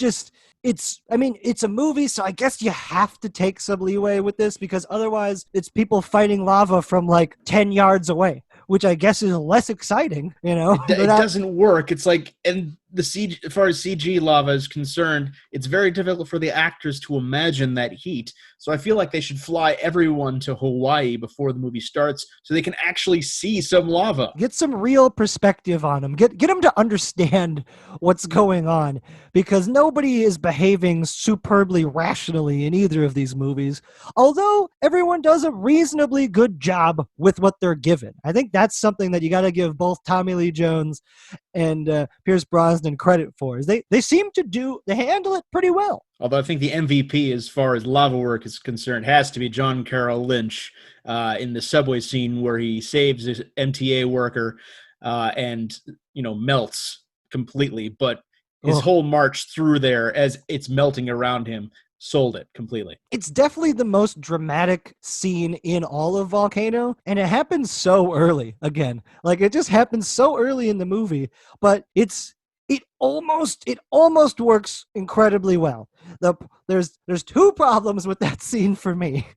a movie, so I guess you have to take some leeway with this because otherwise it's people fighting lava from like 10 yards away, which I guess is less exciting, you know? It doesn't work. It's like, and the CG, as far as CG lava is concerned, it's very difficult for the actors to imagine that heat. So I feel like they should fly everyone to Hawaii before the movie starts so they can actually see some lava. Get some real perspective on them. Get them to understand what's going on because nobody is behaving superbly rationally in either of these movies, although everyone does a reasonably good job with what they're given. I think that's something that you got to give both Tommy Lee Jones and Pierce Brosnan credit for. Is they seem to handle it pretty well. Although I think the MVP as far as lava work is concerned has to be John Carroll Lynch in the subway scene where he saves his MTA worker and melts completely. But his whole march through there as it's melting around him sold it completely. It's definitely the most dramatic scene in all of Volcano, and it happens so early. Again, like it just happens so early in the movie, but it almost works incredibly well. There's 2 problems with that scene for me.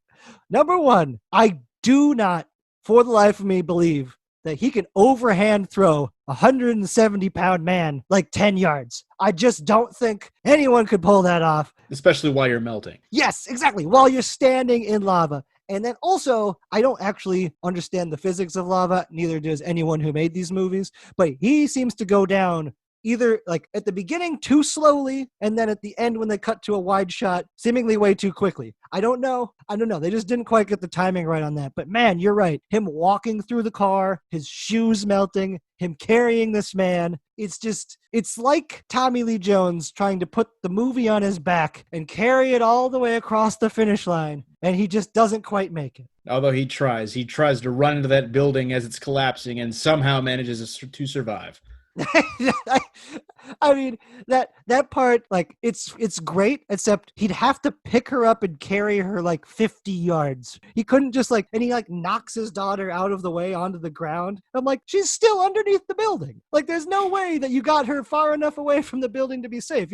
Number 1, I do not, for the life of me, believe that he can overhand throw a 170-pound man like 10 yards. I just don't think anyone could pull that off. Especially while you're melting. Yes, exactly. While you're standing in lava. And then also, I don't actually understand the physics of lava. Neither does anyone who made these movies. But he seems to go down either like at the beginning too slowly and then at the end when they cut to a wide shot seemingly way too quickly. I don't know. They just didn't quite get the timing right on that. But man, you're right. Him walking through the car, his shoes melting, him carrying this man. It's like Tommy Lee Jones trying to put the movie on his back and carry it all the way across the finish line. And he just doesn't quite make it. Although he tries to run into that building as it's collapsing and somehow manages to survive. I mean, that part, like, it's great, except he'd have to pick her up and carry her like 50 yards. He couldn't just and he knocks his daughter out of the way onto the ground. I'm like, she's still underneath the building. Like, there's no way that you got her far enough away from the building to be safe.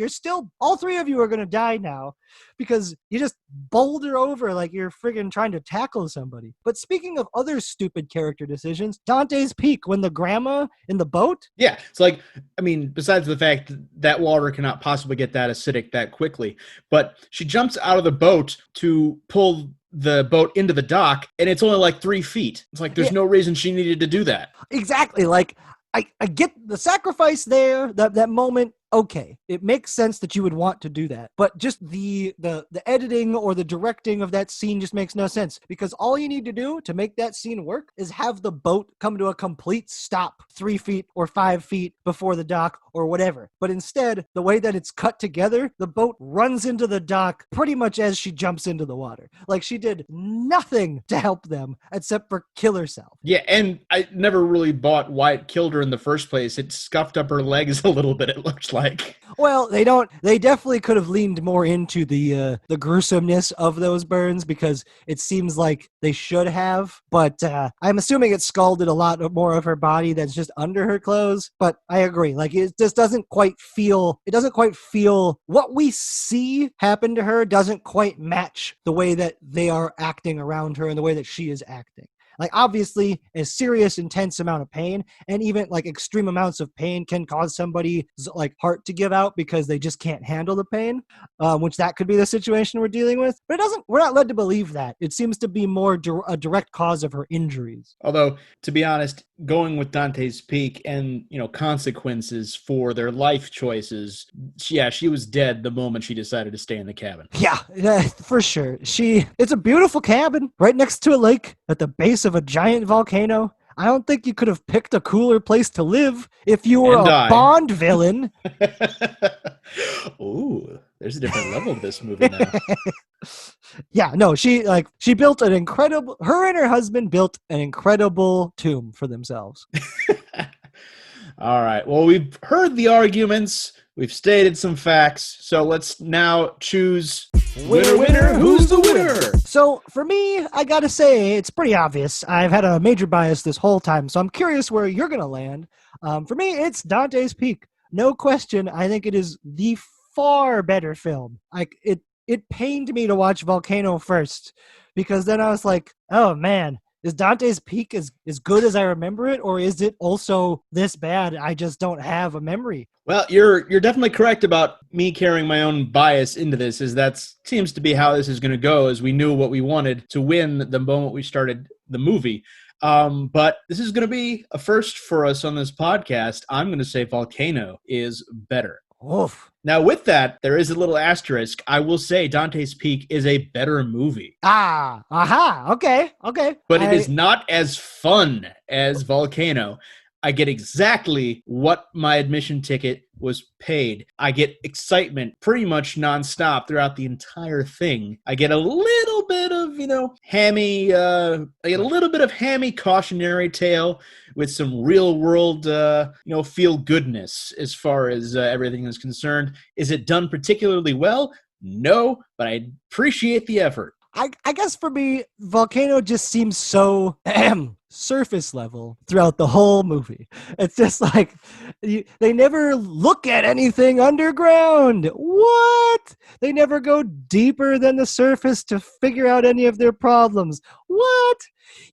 All 3 of you are going to die now because you just boulder over like you're friggin' trying to tackle somebody. But speaking of other stupid character decisions, Dante's Peak, when the grandma in the boat. Yeah, it's like, I mean, besides the fact that water cannot possibly get that acidic that quickly, but she jumps out of the boat to pull the boat into the dock, and it's only like 3 feet. It's like there's no reason she needed to do that. Exactly. Like, I get the sacrifice there, that moment. Okay, it makes sense that you would want to do that, but just the editing or the directing of that scene just makes no sense, because all you need to do to make that scene work is have the boat come to a complete stop 3 feet or 5 feet before the dock or whatever. But instead, the way that it's cut together, the boat runs into the dock pretty much as she jumps into the water. Like, she did nothing to help them except for kill herself. Yeah, and I never really bought why it killed her in the first place. It scuffed up her legs a little bit, it looked like. like. Well, they don't. They definitely could have leaned more into the gruesomeness of those burns because it seems like they should have. But I'm assuming it scalded a lot more of her body that's just under her clothes. But I agree. Like it just doesn't quite feel. It doesn't quite feel what we see happen to her. Doesn't quite match the way that they are acting around her and the way that she is acting. Like, obviously, a serious, intense amount of pain and even, like, extreme amounts of pain can cause somebody's, like, heart to give out because they just can't handle the pain, which that could be the situation we're dealing with. But we're not led to believe that. It seems to be more a direct cause of her injuries. Although, to be honest, going with Dante's Peak and, consequences for their life choices, she was dead the moment she decided to stay in the cabin. Yeah, for sure. It's a beautiful cabin right next to a lake at the base of a giant volcano. I don't think you could have picked a cooler place to live if you were Bond villain. Ooh, there's a different level of this movie now. Yeah, no, she built her and her husband built an incredible tomb for themselves. All right. Well, we've heard the arguments. We've stated some facts. So let's now choose winner. Who's the winner? So for me, I got to say, it's pretty obvious. I've had a major bias this whole time. So I'm curious where you're going to land. For me, it's Dante's Peak. No question. I think it is the far better film. It pained me to watch Volcano first because then I was like, oh man, is Dante's Peak as good as I remember it, or is it also this bad? I just don't have a memory. Well, you're definitely correct about me carrying my own bias into this, as that seems to be how this is going to go, as we knew what we wanted to win the moment we started the movie. But this is going to be a first for us on this podcast. I'm going to say Volcano is better. Oof. Now, with that, there is a little asterisk. I will say Dante's Peak is a better movie. Okay. But it is not as fun as Volcano. I get exactly what my admission ticket was paid. I get excitement pretty much nonstop throughout the entire thing. I get a little bit of, hammy, hammy cautionary tale with some real world, feel goodness as far as everything is concerned. Is it done particularly well? No, but I appreciate the effort. I guess for me, Volcano just seems so surface level throughout the whole movie. It's just like they never look at anything underground. What? They never go deeper than the surface to figure out any of their problems. What?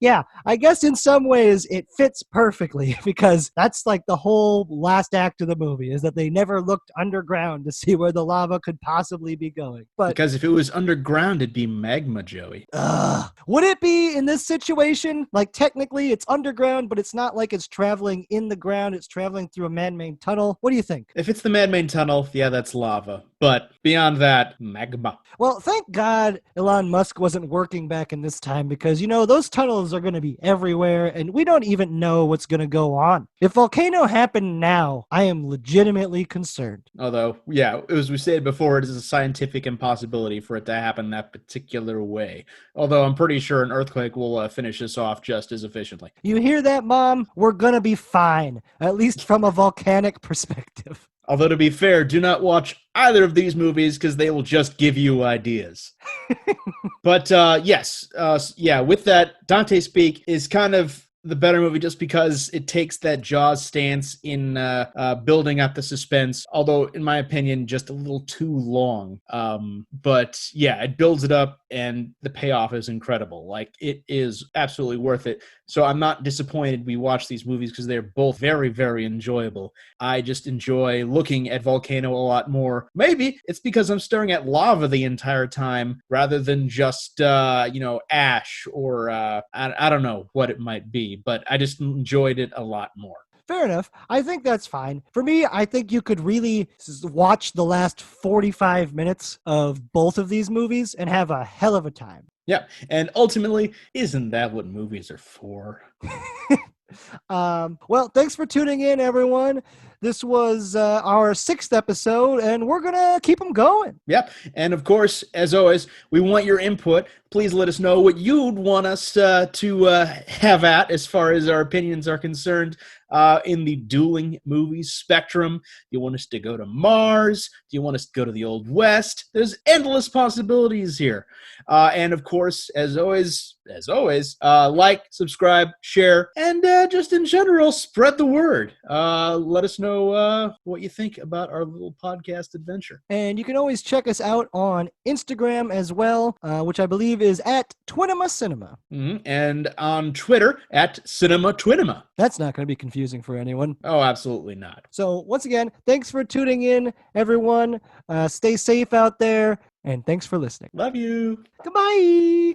Yeah, I guess in some ways it fits perfectly because that's like the whole last act of the movie is that they never looked underground to see where the lava could possibly be going. But because if it was underground, it'd be magma, Joey. Would it be in this situation? Like technically it's underground, but it's not like it's traveling in the ground. It's traveling through a man-made tunnel. What do you think? If it's the man-made tunnel, yeah, that's lava. But beyond that, magma. Well, thank God Elon Musk wasn't working back in this time because, those tunnels are going to be everywhere and we don't even know what's going to go on. If Volcano happened now, I am legitimately concerned. Although, yeah, as we said before, it is a scientific impossibility for it to happen that particular way. Although I'm pretty sure an earthquake will finish this off just as efficiently. You hear that, Mom? We're going to be fine, at least from a volcanic perspective. Although, to be fair, do not watch either of these movies because they will just give you ideas. But yes, with that, Dante's Peak is kind of the better movie just because it takes that Jaws stance in building up the suspense, although in my opinion just a little too long. But yeah, it builds it up and the payoff is incredible. Like, it is absolutely worth it. So I'm not disappointed we watch these movies because they're both very, very enjoyable. I just enjoy looking at Volcano a lot more. Maybe it's because I'm staring at lava the entire time rather than just ash or I don't know what it might be. But I just enjoyed it a lot more. Fair enough. I think that's fine. For me, I think you could really watch the last 45 minutes of both of these movies and have a hell of a time. Yeah, and ultimately, isn't that what movies are for? Well, thanks for tuning in, everyone. This was our 6th episode, and we're going to keep them going. Yep, and of course, as always, we want your input. Please let us know what you'd want us to have at as far as our opinions are concerned in the dueling movie spectrum. Do you want us to go to Mars? Do you want us to go to the Old West? There's endless possibilities here. And of course, as always, like, subscribe, share, and just in general, spread the word. Let us know what you think about our little podcast adventure. And you can always check us out on Instagram as well, which I believe is at Twinema Cinema. And on Twitter at Cinema Twinema. That's not going to be confusing for anyone. Oh, absolutely not. So once again, thanks for tuning in, everyone. Stay safe out there, and thanks for listening. Love you. Goodbye.